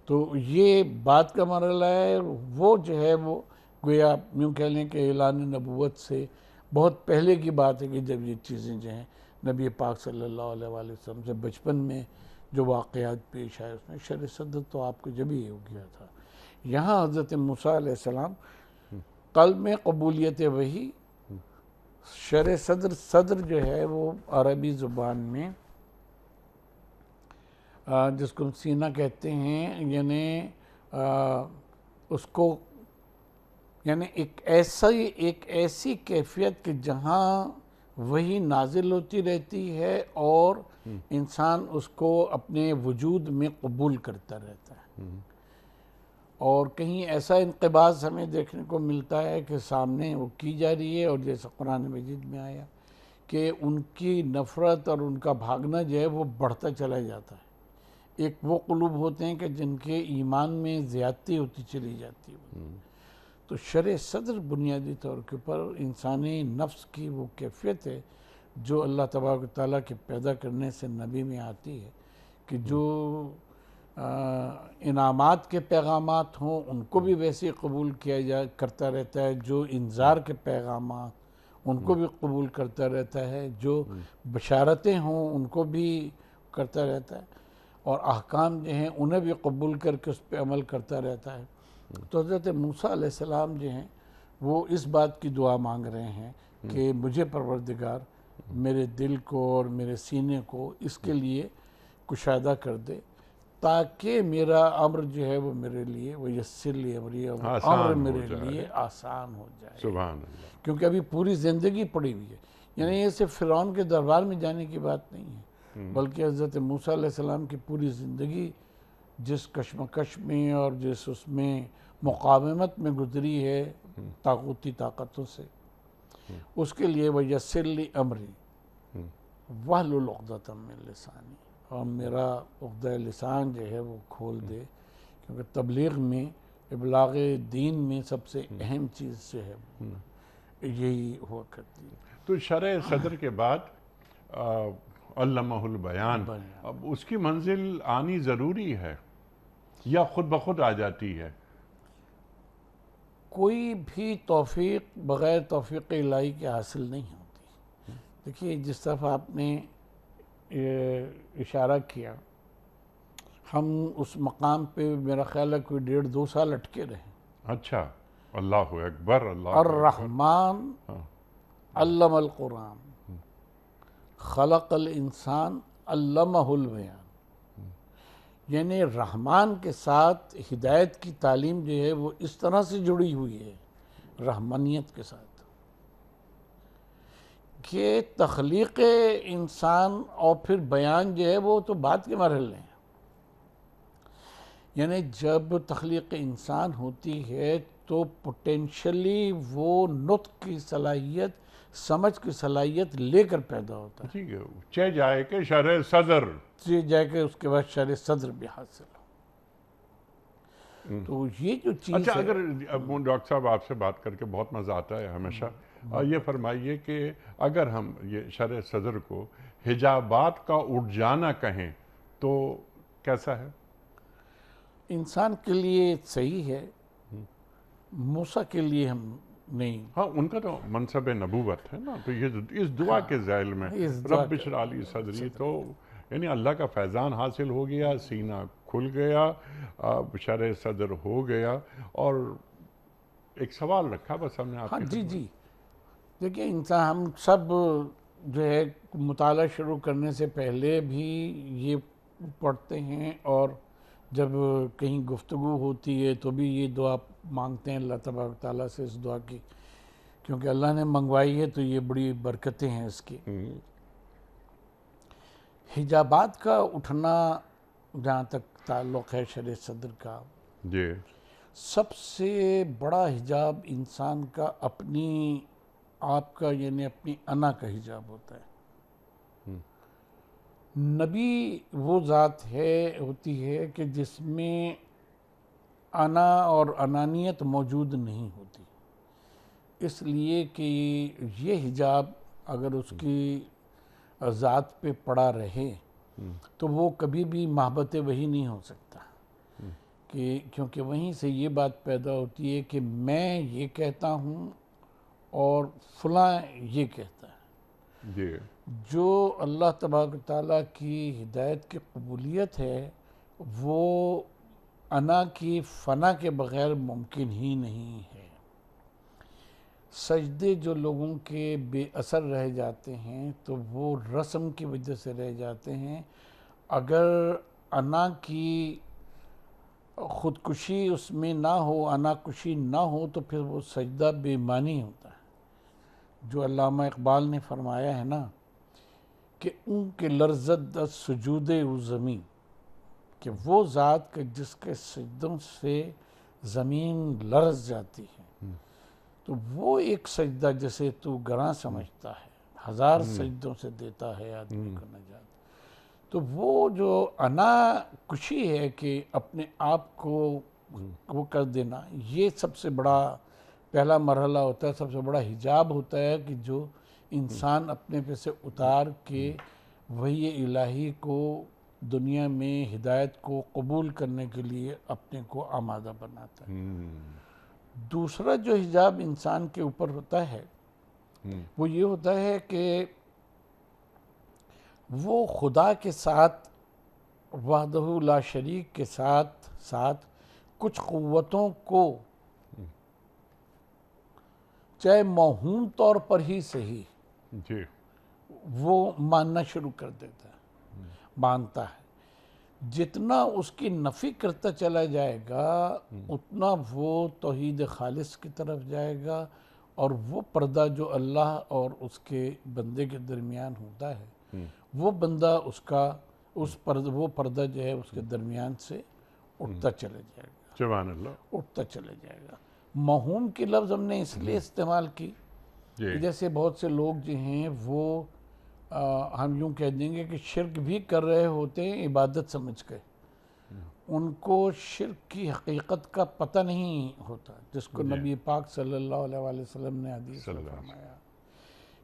تو یہ بات کا مرحلہ ہے، وہ جو ہے وہ گویا یوں کہہ لیں کہ اعلان نبوت سے بہت پہلے کی بات ہے کہ جب یہ چیزیں جو ہیں نبی پاک صلی اللہ علیہ وآلہ وسلم سے بچپن میں جو واقعات پیش آئے اس میں شرح صدر تو آپ کو جب ہی ہو گیا تھا۔ یہاں حضرت موسیٰ علیہ السلام قلب میں قبولیت وحی، شرح صدر جو ہے وہ عربی زبان میں جس کو سینہ کہتے ہیں، یعنی اس کو یعنی ایک ایسی کیفیت کہ جہاں وحی نازل ہوتی رہتی ہے اور انسان اس کو اپنے وجود میں قبول کرتا رہتا ہے، اور کہیں ایسا انقباض ہمیں دیکھنے کو ملتا ہے کہ سامنے وہ کی جا رہی ہے، اور جیسا قرآن مجید میں آیا کہ ان کی نفرت اور ان کا بھاگنا جو ہے وہ بڑھتا چلا جاتا ہے۔ ایک وہ قلوب ہوتے ہیں کہ جن کے ایمان میں زیادتی ہوتی چلی جاتی ہے، تو شرح صدر بنیادی طور کے اوپر انسانی نفس کی وہ کیفیت ہے جو اللہ تبارک و تعالیٰ کے پیدا کرنے سے نبی میں آتی ہے، کہ جو انعامات کے پیغامات ہوں ان کو بھی ویسے قبول کیا کرتا رہتا ہے، جو انذار کے پیغامات ان کو بھی قبول کرتا رہتا ہے، جو بشارتیں ہوں ان کو بھی کرتا رہتا ہے، اور احکام جو ہیں انہیں بھی قبول کر کے اس پہ عمل کرتا رہتا ہے۔ تو حضرت موسیٰ علیہ السلام جو ہیں وہ اس بات کی دعا مانگ رہے ہیں کہ مجھے پروردگار میرے دل کو اور میرے سینے کو اس کے لیے کشادہ کر دے، تاکہ میرا امر جو ہے وہ میرے لیے وہ یسر لی امری، امر میرے لیے آسان ہو جائے۔ سبحان اللہ۔ کیونکہ ابھی پوری زندگی پڑی ہوئی ہے، یعنی یہ صرف فرعون کے دربار میں جانے کی بات نہیں ہے، بلکہ حضرت موسیٰ علیہ السلام کی پوری زندگی جس کشمکش میں اور جس اس میں مقاومت میں گزری ہے طاغوتی طاقتوں سے، اس کے لیے وہ یسر لی امری واحلل عقدۃ من لسانی، اور میرا عقدہ لسان جو ہے وہ کھول دے، کیونکہ تبلیغ میں، ابلاغ دین میں سب سے اہم چیز جو ہے یہی ہوا کرتی ہے۔ تو شرح صدر کے بعد علمہ البیان، اب اس کی منزل آنی ضروری ہے یا خود بخود آ جاتی ہے؟ کوئی بھی توفیق بغیر توفیق الہی کے حاصل نہیں ہوتی۔ دیکھیے جس طرح آپ نے اشارہ کیا، ہم اس مقام پہ میرا خیال ہے کوئی 1.5-2 سال اٹکے رہے۔ اچھا، اللہ اکبر، اللہ اکبر۔ الرحمن علم القرآن خلق الانسان علمہ البیان، یعنی رحمان کے ساتھ ہدایت کی تعلیم جو ہے وہ اس طرح سے جڑی ہوئی ہے رحمانیت کے ساتھ کہ تخلیق انسان اور پھر بیان جو ہے وہ تو بعد کے مرحلے ہیں۔ یعنی جب تخلیق انسان ہوتی ہے تو پوٹینشلی وہ نطق کی صلاحیت، سمجھ کی صلاحیت لے کر پیدا ہوتا ہے، ٹھیک ہے، چہ جائے کہ شرح صدر، جائے کہ اس کے بعد شرح صدر بھی حاصل ہو۔ تو یہ جو چیز اچھا، ہے، اگر ڈاکٹر صاحب آپ سے بات کر کے بہت مزہ آتا ہے ہمیشہ، یہ فرمائیے کہ اگر ہم یہ شرح صدر کو حجابات کا اٹھ جانا کہیں تو کیسا ہے؟ انسان کے لیے صحیح ہے، موسیٰ کے لیے ہم نہیں۔ ہاں، ان کا تو منصب نبوت ہے نا، تو یہ اس دعا کے ذیل میں رب اشرح لی صدری، تو یعنی اللہ کا فیضان حاصل ہو گیا، سینہ کھل گیا، شرح صدر ہو گیا۔ اور ایک سوال رکھا بس ہم نے آپ ہاں کی جی جی، دیکھیں انسان، ہم سب جو ہے مطالعہ شروع کرنے سے پہلے بھی یہ پڑھتے ہیں، اور جب کہیں گفتگو ہوتی ہے تو بھی یہ دعا مانگتے ہیں اللہ تبارک تعالیٰ سے، اس دعا کی، کیونکہ اللہ نے منگوائی ہے تو یہ بڑی برکتیں ہیں اس کی۔ حجابات کا اٹھنا جہاں تک تعلق ہے شرح صدر کا، جی، سب سے بڑا حجاب انسان کا اپنی آپ کا، یعنی اپنی انا کا حجاب ہوتا ہے۔ نبی وہ ذات ہوتی ہے کہ جس میں انا اور انانیت موجود نہیں ہوتی، اس لیے کہ یہ حجاب اگر اس کی ذات پہ پڑا رہے تو وہ کبھی بھی محبت وحی نہیں ہو سکتا، کیونکہ وہیں سے یہ بات پیدا ہوتی ہے کہ میں یہ کہتا ہوں اور فلاں یہ کہتا ہے۔ جی، جو اللہ تبارک تعالیٰ کی ہدایت کی قبولیت ہے وہ انا کی فنا کے بغیر ممکن ہی نہیں ہے۔ سجدے جو لوگوں کے بے اثر رہ جاتے ہیں تو وہ رسم کی وجہ سے رہ جاتے ہیں، اگر انا کی خودکشی اس میں نہ ہو، انا کشی نہ ہو، تو پھر وہ سجدہ بے معنی ہوتا ہے۔ جو علامہ اقبال نے فرمایا ہے نا کہ اون کے لرزد از سجود او زمین، کہ وہ ذات کے جس کے سجدوں سے زمین لرز جاتی ہے، تو وہ ایک سجدہ جسے تو گراں سمجھتا ہے 1000 سجدوں سے دیتا ہے آدمی کو نجات۔ تو وہ جو انا کشی ہے کہ اپنے آپ کو وہ کر دینا، یہ سب سے بڑا پہلا مرحلہ ہوتا ہے، سب سے بڑا حجاب ہوتا ہے کہ جو انسان اپنے پہ سے اتار کے وحی الہی کو دنیا میں ہدایت کو قبول کرنے کے لیے اپنے کو آمادہ بناتا ہے۔ دوسرا جو حجاب انسان کے اوپر ہوتا ہے وہ یہ ہوتا ہے کہ وہ خدا کے ساتھ وحدہ لا شریک کے ساتھ کچھ قوتوں کو چاہے موہوم طور پر ہی صحیح جی وہ ماننا شروع کر دیتا ہے، مانتا ہے۔ جتنا اس کی نفی کرتا چلا جائے گا اتنا وہ توحید خالص کی طرف جائے گا، اور وہ پردہ جو اللہ اور اس کے بندے کے درمیان ہوتا ہے وہ بندہ وہ پردہ جو ہے اس کے درمیان سے اٹھتا چلے جائے گا، سبحان اللہ، اٹھتا چلے جائے گا۔ موہوم کی لفظ ہم نے اس لیے استعمال کی کہ جیسے بہت سے لوگ جو ہیں وہ ہم یوں کہہ دیں گے کہ شرک بھی کر رہے ہوتے ہیں عبادت سمجھ کے، ان کو شرک کی حقیقت کا پتہ نہیں ہوتا، جس کو نبی پاک صلی اللہ علیہ وآلہ وسلم نے حدیث میں فرمایا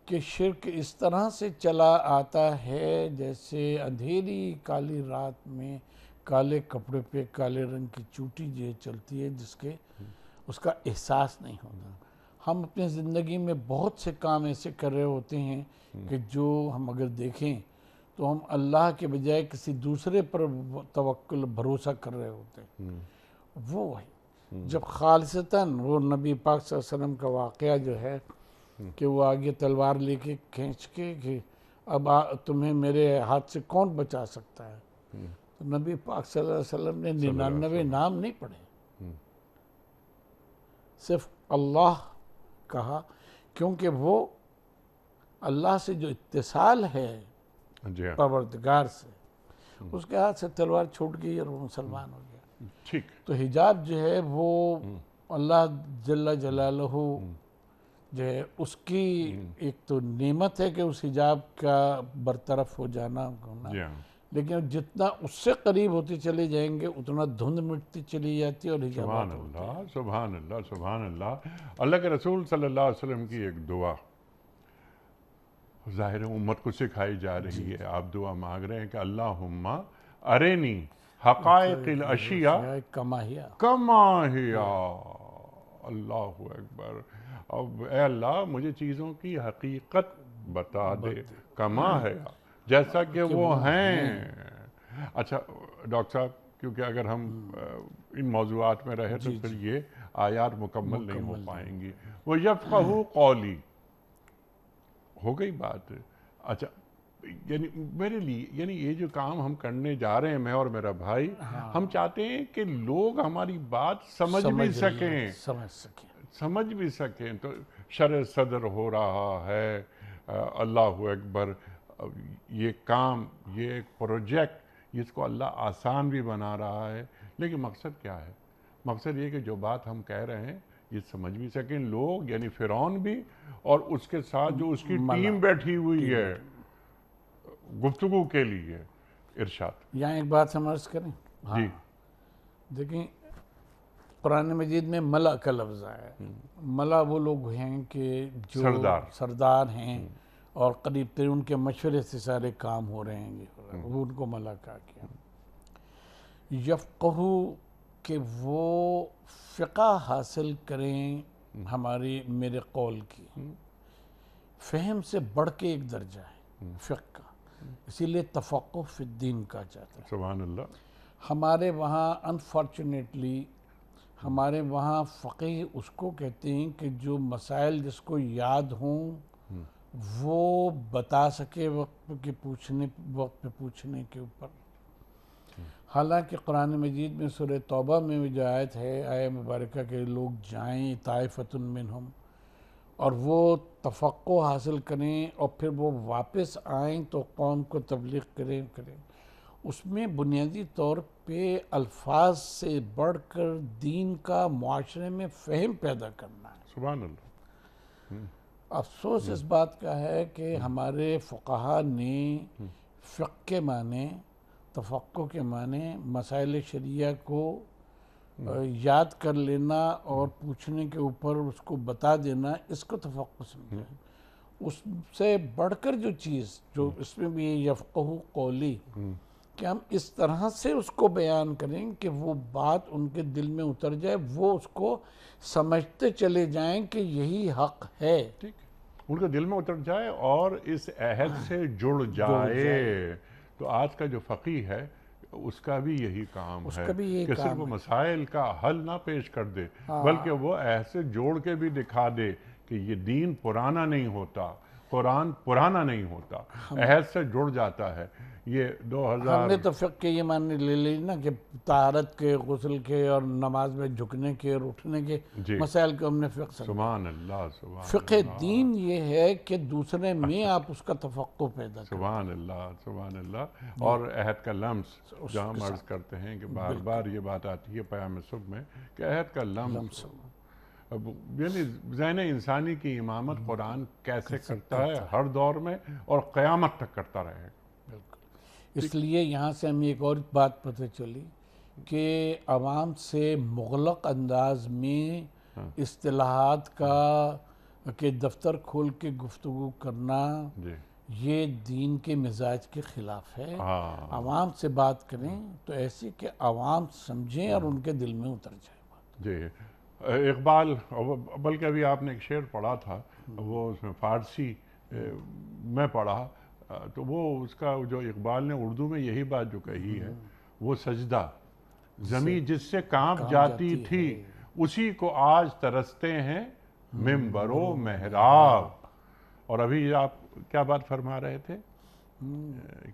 کہ شرک اس طرح سے چلا آتا ہے جیسے اندھیری کالی رات میں کالے کپڑے پہ کالے رنگ کی چوٹی جو چلتی ہے، جس کے اس کا احساس نہیں ہوتا۔ ہم اپنی زندگی میں بہت سے کام ایسے کر رہے ہوتے ہیں کہ جو ہم اگر دیکھیں تو ہم اللہ کے بجائے کسی دوسرے پر توکل بھروسہ کر رہے ہوتے ہیں۔ وہ ہے جب خالصتاً وہ نبی پاک صلی اللہ علیہ وسلم کا واقعہ جو ہے کہ وہ آگے تلوار لے کے کھینچ کے کہ اب تمہیں میرے ہاتھ سے کون بچا سکتا ہے، تو نبی پاک صلی اللہ علیہ وسلم نے 99 نام نہیں پڑھے، صرف اللہ کہا، کیونکہ وہ اللہ سے جو اتصال ہے پروردگار سے، اس کے ہاتھ سے تلوار چھوٹ گئی اور وہ مسلمان ہو گیا۔ ٹھیک، تو حجاب جو ہے وہ اللہ جل جلالہ جو ہے اس کی ایک تو نعمت ہے کہ اس حجاب کا برطرف ہو جانا ہونا، لیکن جتنا اس سے قریب ہوتے چلے جائیں گے اتنا دھند مٹتی چلی جاتی ہے اور حجابات ہوتے ہیں۔ سبحان اللہ، سبحان اللہ۔ اللہ کے رسول صلی اللہ علیہ وسلم کی ایک دعا ظاہر امت کو سکھائی جا رہی ہے، آپ دعا مانگ رہے ہیں کہ اللہم ارینی حقائق الاشیاء کما ہیا اللہ اکبر۔ اب اے اللہ مجھے چیزوں کی حقیقت بتا دے، کما ہے جیسا کہ وہ ہیں۔ اچھا ڈاکٹر صاحب، کیونکہ اگر ہم ان موضوعات میں رہے تو پھر یہ آیات مکمل نہیں ہو پائیں گی۔ وہ یفقہوا قولی ہو گئی بات۔ اچھا یعنی میرے لیے یعنی یہ جو کام ہم کرنے جا رہے ہیں، میں اور میرا بھائی، ہم چاہتے ہیں کہ لوگ ہماری بات سمجھ بھی سکیں تو شرح صدر ہو رہا ہے۔ اللہ اکبر، یہ کام، یہ ایک پروجیکٹ جس کو اللہ آسان بھی بنا رہا ہے، لیکن مقصد کیا ہے؟ مقصد یہ کہ جو بات ہم کہہ رہے ہیں یہ سمجھ بھی سکیں لوگ، یعنی فرعون بھی اور اس کے ساتھ جو اس کی ٹیم بیٹھی ہوئی ہے گفتگو کے لیے۔ ارشاد۔ یہاں ایک بات ہم عرض کریں، جی دیکھیں قرآن مجید میں ملا کا لفظ ہے۔ ملا وہ لوگ ہیں کہ جو سردار ہیں اور قریب ترین ان کے مشورے سے سارے کام ہو رہے ہیں، وہ ان کو ملا کہا گیا۔ یفقہو کہ وہ فقہ حاصل کریں میرے قول کی، فہم سے بڑھ کے ایک درجہ ہے فقہ کا، اسی لیے تفقہ فی الدین کہا جاتا ہے۔ سبحان اللہ۔ ہمارے وہاں انفارچونیٹلی ہمارے وہاں فقیہ اس کو کہتے ہیں کہ جو مسائل جس کو یاد ہوں وہ بتا سکے وقت پہ پوچھنے کے اوپر۔ حالانکہ قرآن مجید میں سورہ توبہ میں جو آیت ہے، آیہ مبارکہ کہ لوگ جائیں طائفۃ منہم اور وہ تفقہ حاصل کریں اور پھر وہ واپس آئیں تو قوم کو تبلیغ کریں، اس میں بنیادی طور پہ الفاظ سے بڑھ کر دین کا معاشرے میں فہم پیدا کرنا ہے۔ سبحان اللہ۔ افسوس اس بات کا ہے کہ ہمارے فقہا نے فقہ کے معنی، تفقہ کے معنی، مسائل شریعہ کو یاد کر لینا اور پوچھنے کے اوپر اس کو بتا دینا، اس کو تفقہ سمجھا ہے۔ اس سے بڑھ کر جو چیز جو اس میں بھی یفقہوا قولی کہ ہم اس طرح سے اس کو بیان کریں کہ وہ بات ان کے دل میں اتر جائے، وہ اس کو سمجھتے چلے جائیں کہ یہی حق ہے۔ ان کے دل میں اتر جائے اور اس عہد سے جڑ جائے. تو آج کا جو فقیہ ہے اس کا بھی یہی کام ہے کہ صرف وہ مسائل کا حل نہ پیش کر دے بلکہ وہ عہد سے جوڑ کے بھی دکھا دے کہ یہ دین پرانا نہیں ہوتا, قرآن پرانا نہیں ہوتا, عہد سے جڑ جاتا ہے. یہ 2000 ہم نے تو فقہ کے یہ ماننے لے لی نا کہ طہارت کے, غسل کے اور نماز میں جھکنے کے اور اٹھنے کے مسائل کو ہم نے فقہ سمجھا. سبحان اللہ, سبحان فقہ دین یہ ہے کہ دوسرے میں آپ اس کا تفقہ پیدا کریں. سبحان اللہ, سبحان اللہ. اور عہد کا لمس جہاں ہم عرض کرتے ہیں کہ بار بار یہ بات آتی ہے پیام صبح میں کہ عہد کا لمس, یعنی ذہن انسانی کی امامت قرآن کیسے کرتا ہے ہر دور میں اور قیامت تک کرتا رہے گا. اس لیے یہاں سے ہمیں ایک اور بات پتہ چلی کہ عوام سے مغلق انداز میں اصطلاحات کا کہ دفتر کھول کے گفتگو کرنا یہ دین کے مزاج کے خلاف ہے. عوام سے بات کریں تو ایسی کہ عوام سمجھیں اور ان کے دل میں اتر جائے بات. جی اقبال, بلکہ ابھی آپ نے ایک شعر پڑھا تھا, وہ اس میں فارسی میں پڑھا تو وہ اس کا جو اقبال نے اردو میں یہی بات جو کہی ہے, وہ سجدہ زمیں جس سے کانپ جاتی تھی اسی کو آج ترستے ہیں منبر و محراب. اور ابھی آپ کیا بات فرما رہے تھے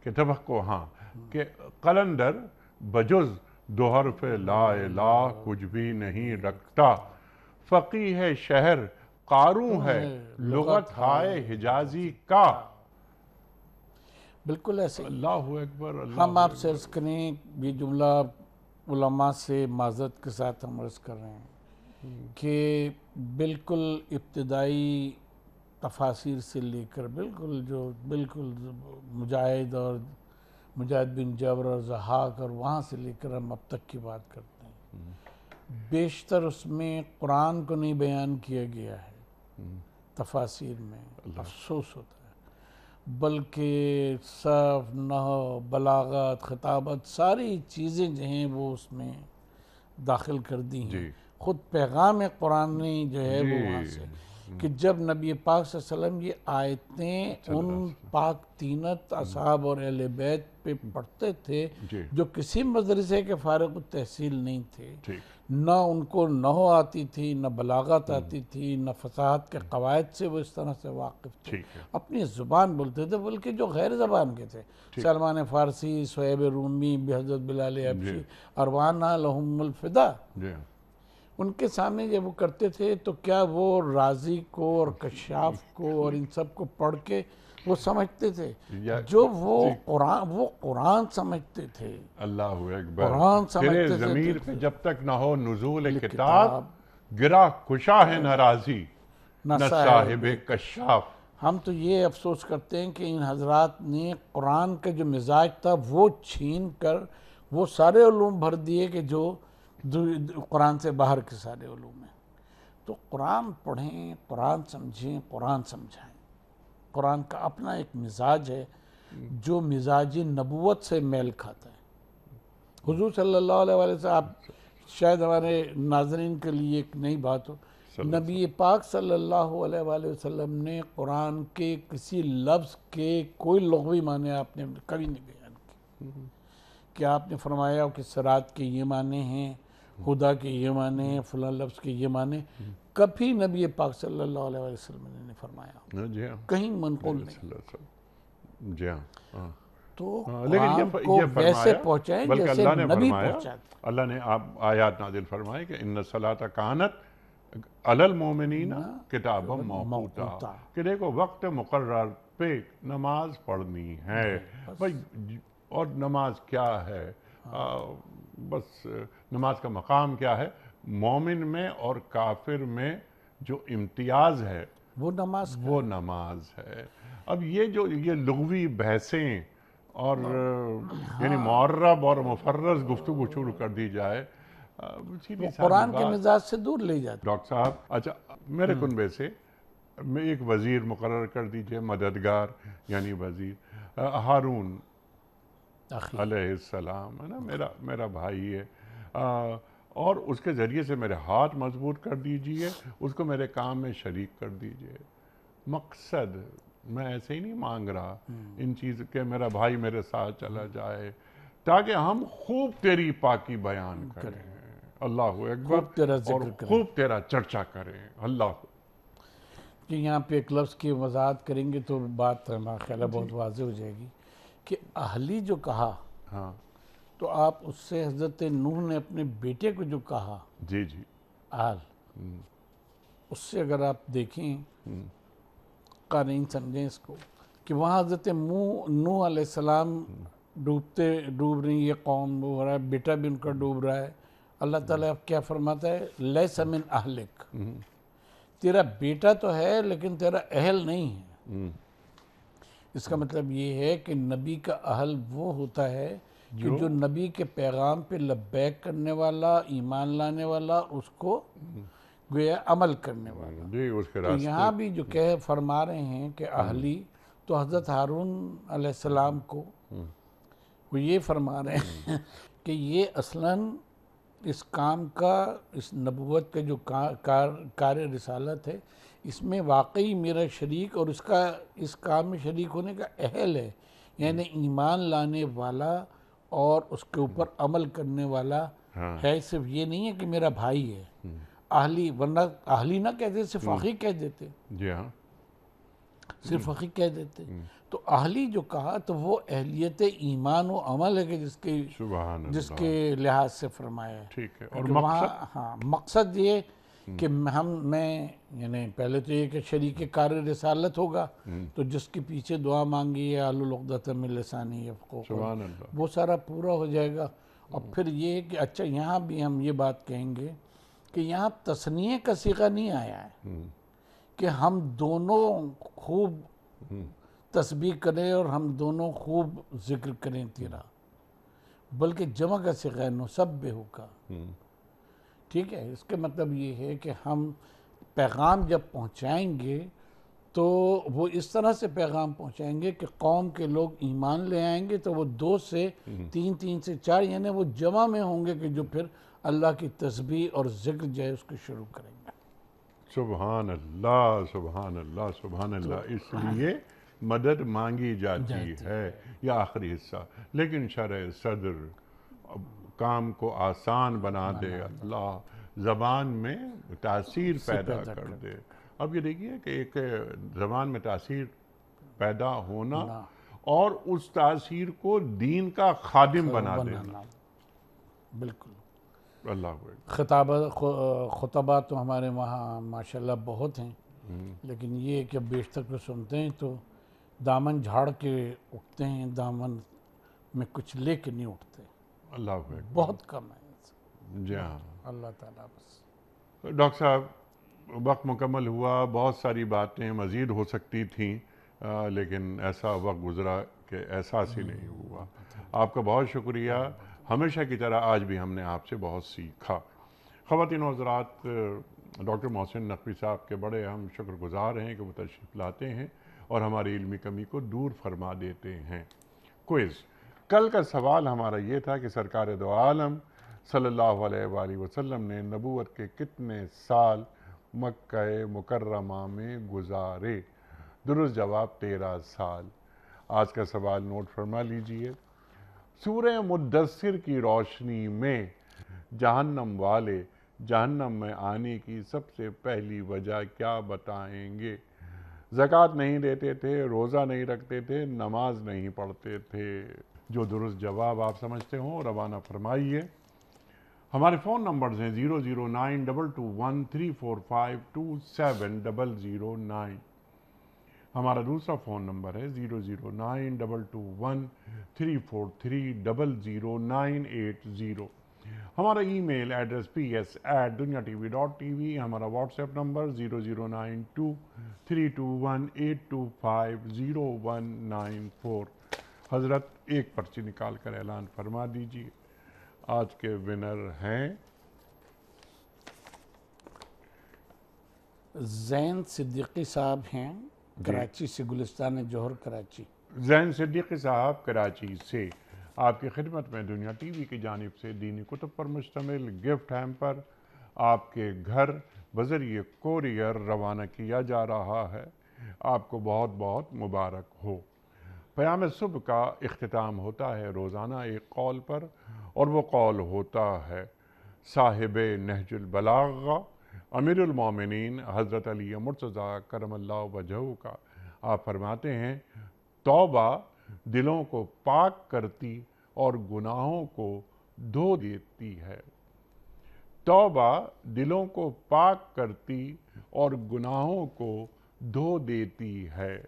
کہ توقع, ہاں, کہ قلندر بجز دو حرف لا الہ کچھ بھی نہیں رکھتا, فقیہ ہے شہر قاروں ہے لغت ہائے حجازی کا. بالکل ایسے. اللہ اکبر. ہم آپ سے عرض کریں, یہ جملہ علماء سے معذرت کے ساتھ ہم عرض کر رہے ہیں کہ بالکل ابتدائی تفاسیر سے لے کر بالکل مجاہد اور مجاہد بن جبر اور ضحاک اور وہاں سے لے کر ہم اب تک کی بات کرتے ہیں, بیشتر اس میں قرآن کو نہیں بیان کیا گیا ہے تفاسیر میں. افسوس ہوتا ہے. بلکہ صرف نحو, بلاغت, خطابت ساری چیزیں جو ہیں وہ اس میں داخل کر دی ہیں. خود پیغام قرآن نے جو ہے وہ وہاں سے کہ جب نبی پاک صلی اللہ علیہ وسلم یہ آیتیں ان پاک تینت اصحاب اور اہل بیت پہ پڑھتے تھے جو کسی مدرسے کے فارغ التحصیل نہیں تھے, نہ ان کو نحو آتی تھی, نہ بلاغت آتی تھی, نہ فصاحت کے قواعد سے وہ اس طرح سے واقف تھے, اپنی زبان بولتے تھے, بلکہ جو غیر زبان کے تھے, سلمان فارسی, صہیب رومی, حضرت بلال حبشی, اروانا لہم الفدا, ان کے سامنے جب وہ کرتے تھے تو کیا وہ رازی کو اور کشاف کو اور ان سب کو پڑھ کے وہ سمجھتے تھے جو وہ قرآن سمجھتے تھے. اللہ اکبر. قرآن سمجھتے تھے. ضمیر پہ جب تک نہ ہو نزول کتاب گرا کشا ہے نہ رازی نہ صاحب کشاف. ہم تو یہ افسوس کرتے ہیں کہ ان حضرات نے قرآن کا جو مزاج تھا وہ چھین کر وہ سارے علوم بھر دیے کہ جو قرآن سے باہر کے سارے علوم ہیں. تو قرآن پڑھیں, قرآن سمجھیں, قرآن سمجھائیں. قرآن کا اپنا ایک مزاج ہے جو مزاج نبوت سے میل کھاتا ہے. حضور صلی اللہ علیہ وسلم, آپ شاید ہمارے ناظرین کے لیے ایک نئی بات ہو, نبی پاک صلی اللہ علیہ وآلہ وسلم نے قرآن کے کسی لفظ کے کوئی لغوی معنی آپ نے کبھی نہیں بیان کی. کہ آپ نے فرمایا کہ صراط کے یہ معنی ہیں, خدا کے یہ معنی ہیں, فلاں لفظ کے یہ معنی, کبھی نبی پاک صلی اللہ علیہ وسلم نے نہیں فرمایا, کہیں منقول نہیں. جی ہاں. تو قرآن کو ویسے پہنچائیں جیسے نبی پہنچاتے. اللہ نے آیات نازل فرمائے کہ ان الصلاۃ کانت علی المؤمنین کتابا موقوتا, کہ دیکھو وقت مقرر پہ نماز پڑھنی ہے بھائی. اور نماز کیا ہے, بس نماز کا مقام کیا ہے, مومن میں اور کافر میں جو امتیاز ہے وہ نماز ہے. اب یہ لغوی بحثیں اور یعنی معرب اور مفرز گفتگو شروع کر دی جائے, قرآن کے مزاج سے دور لے جاتے. ڈاکٹر صاحب, اچھا میرے کنبے سے میں ایک وزیر مقرر کر دیجئے, مددگار یعنی وزیر ہارون علیہ السلام, ہے نا, میرا بھائی ہے, اور اس کے ذریعے سے میرے ہاتھ مضبوط کر دیجئے, اس کو میرے کام میں شریک کر دیجئے. مقصد میں ایسے ہی نہیں مانگ رہا ان چیز کہ میرا بھائی میرے ساتھ چلا جائے، تاکہ ہم خوب تیری پاکی بیان کریں، اللہ اکبر، خوب تیرا اور ذکر کریں۔ خوب تیرا چرچا کریں، اللہ۔ کہ یہاں پہ ایک لفظ کی وضاحت کریں گے تو بات میرا خیال ہے بہت واضح ہو جائے گی کہ اہلی جو کہا ہاں تو آپ اس سے حضرت نوح نے اپنے بیٹے کو جو کہا جی جی اہل، اس سے اگر آپ دیکھیں قارئین سمجھیں اس کو کہ وہاں حضرت نوح علیہ السلام ڈوب رہی یہ قوم ہو رہا ہے، بیٹا بھی ان کا ڈوب رہا ہے، اللہ تعالیٰ اب کیا فرماتا ہے لیس من اہلک، تیرا بیٹا تو ہے لیکن تیرا اہل نہیں ہے۔ اس کا مطلب یہ ہے کہ نبی کا اہل وہ ہوتا ہے کہ جو نبی کے پیغام پہ لبیک کرنے والا، ایمان لانے والا، اس کو گویا عمل کرنے والا۔ جی اس کے تو راستے یہاں بھی جو فرما رہے ہیں کہ اہلی، تو حضرت ہارون علیہ السلام کو وہ یہ فرما رہے ہیں کہ یہ اصلاً اس کام کا، اس نبوت کا جو کار رسالت ہے، اس میں واقعی میرا شریک اور اس کام میں شریک ہونے کا اہل ہے، یعنی ایمان لانے والا اور اس کے اوپر عمل کرنے والا ہے، صرف یہ نہیں ہے کہ میرا بھائی ہے۔ اہلی، ورنہ اہلی نہ کہتے، صرف اخی کہہ دیتے، جی ہاں صرف اخی کہہ دیتے۔ تو اہلی جو کہا تو وہ اہلیت ایمان و عمل ہے کہ سبحان جس اللہ، کے لحاظ سے فرمایا ہے۔ ٹھیک ہے۔ اور کہ وہاں مقصد مقصد یہ کہ میں یعنی پہلے تو یہ کہ شریک کار رسالت ہوگا تو جس کے پیچھے دعا مانگی ہے احلل عقدۃ من لسانی یفقہوا قولی، سبحان اللہ، وہ سارا پورا ہو جائے گا۔ اور پھر یہ کہ اچھا یہاں بھی ہم یہ بات کہیں گے کہ یہاں تثنیہ کا صیغہ نہیں آیا ہے کہ ہم دونوں خوب تسبیح کریں اور ہم دونوں خوب ذکر کریں تیرا، بلکہ جمع کا صیغہ ہے نسبحہ کا۔ ٹھیک ہے، اس کا مطلب یہ ہے کہ ہم پیغام جب پہنچائیں گے تو وہ اس طرح سے پیغام پہنچائیں گے کہ قوم کے لوگ ایمان لے آئیں گے تو وہ 2 سے 3، 3 سے 4، یعنی وہ جمع میں ہوں گے کہ جو پھر اللہ کی تسبیح اور ذکر جو ہے اس کو شروع کریں گے۔ سبحان اللہ، سبحان اللہ، سبحان اللہ۔ اس لیے مدد مانگی جاتی ہے، یہ آخری حصہ، لیکن شرح صدر کام کو آسان بنا دے اللہ، زبان میں تاثیر پیدا کر دے۔ اب یہ دیکھیے کہ ایک زبان میں تاثیر پیدا ہونا اور اس تاثیر کو دین کا خادم بنا دینا، بالکل۔ اللہ خطبات تو ہمارے وہاں ماشاءاللہ بہت ہیں، لیکن یہ کہ بیشتر کو سنتے ہیں تو دامن جھاڑ کے اٹھتے ہیں، دامن میں کچھ لے کے نہیں اٹھتے، اللہ اکبر، بہت کم ہے۔ جی ہاں۔ اللہ تعالیٰ بس۔ ڈاکٹر صاحب وقت مکمل ہوا، بہت ساری باتیں مزید ہو سکتی تھیں، لیکن ایسا وقت گزرا کہ احساس ہی نہیں ہوا۔ آپ کا بہت شکریہ، ہمیشہ کی طرح آج بھی ہم نے آپ سے بہت سیکھا۔ خواتین و حضرات، ڈاکٹر محسن نقوی صاحب کے بڑے ہم شکر گزار ہیں کہ وہ تشریف لاتے ہیں اور ہماری علمی کمی کو دور فرما دیتے ہیں۔ کوئز، کل کا سوال ہمارا یہ تھا کہ سرکار دو عالم صلی اللہ علیہ وآلہ وسلم نے نبوت کے کتنے سال مکہ مکرمہ میں گزارے؟ درست جواب 13 سال۔ آج کا سوال نوٹ فرما لیجئے۔ سورہ مدثر کی روشنی میں جہنم والے جہنم میں آنے کی سب سے پہلی وجہ کیا بتائیں گے؟ زکوٰۃ نہیں دیتے تھے، روزہ نہیں رکھتے تھے، نماز نہیں پڑھتے تھے؟ جو درست جواب آپ سمجھتے ہوں روانہ فرمائیے۔ ہمارے فون نمبرز ہیں 009221345270009، ہمارا دوسرا فون نمبر ہے 009221343000980، ہمارا ای میل ایڈریس ps@duniatv.tv، ہمارا واٹس ایپ نمبر 009232182500194۔ حضرت ایک پرچی نکال کر اعلان فرما دیجیے۔ آج کے ونر ہیں زین صدیقی صاحب ہیں، کراچی سے، گلستان جوہر کراچی۔ زین صدیقی صاحب کراچی سے آپ کی خدمت میں دنیا ٹی وی کی جانب سے دینی کتب پر مشتمل گفٹ ہیمپر آپ کے گھر بذریعہ کوریئر روانہ کیا جا رہا ہے۔ آپ کو بہت بہت مبارک ہو۔ پیام صبح کا اختتام ہوتا ہے روزانہ ایک قول پر، اور وہ قول ہوتا ہے صاحب نہج البلاغہ امیر المومنین حضرت علی مرتضیٰ کرم اللہ وجہہ کا۔ آپ فرماتے ہیں توبہ دلوں کو پاک کرتی اور گناہوں کو دھو دیتی ہے۔ توبہ دلوں کو پاک کرتی اور گناہوں کو دھو دیتی ہے۔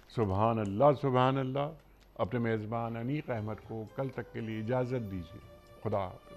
سبحان اللہ سبحان اللہ۔ اپنے میزبان انیق احمد کو کل تک کے لیے اجازت دیجیے۔ خدا حافظ۔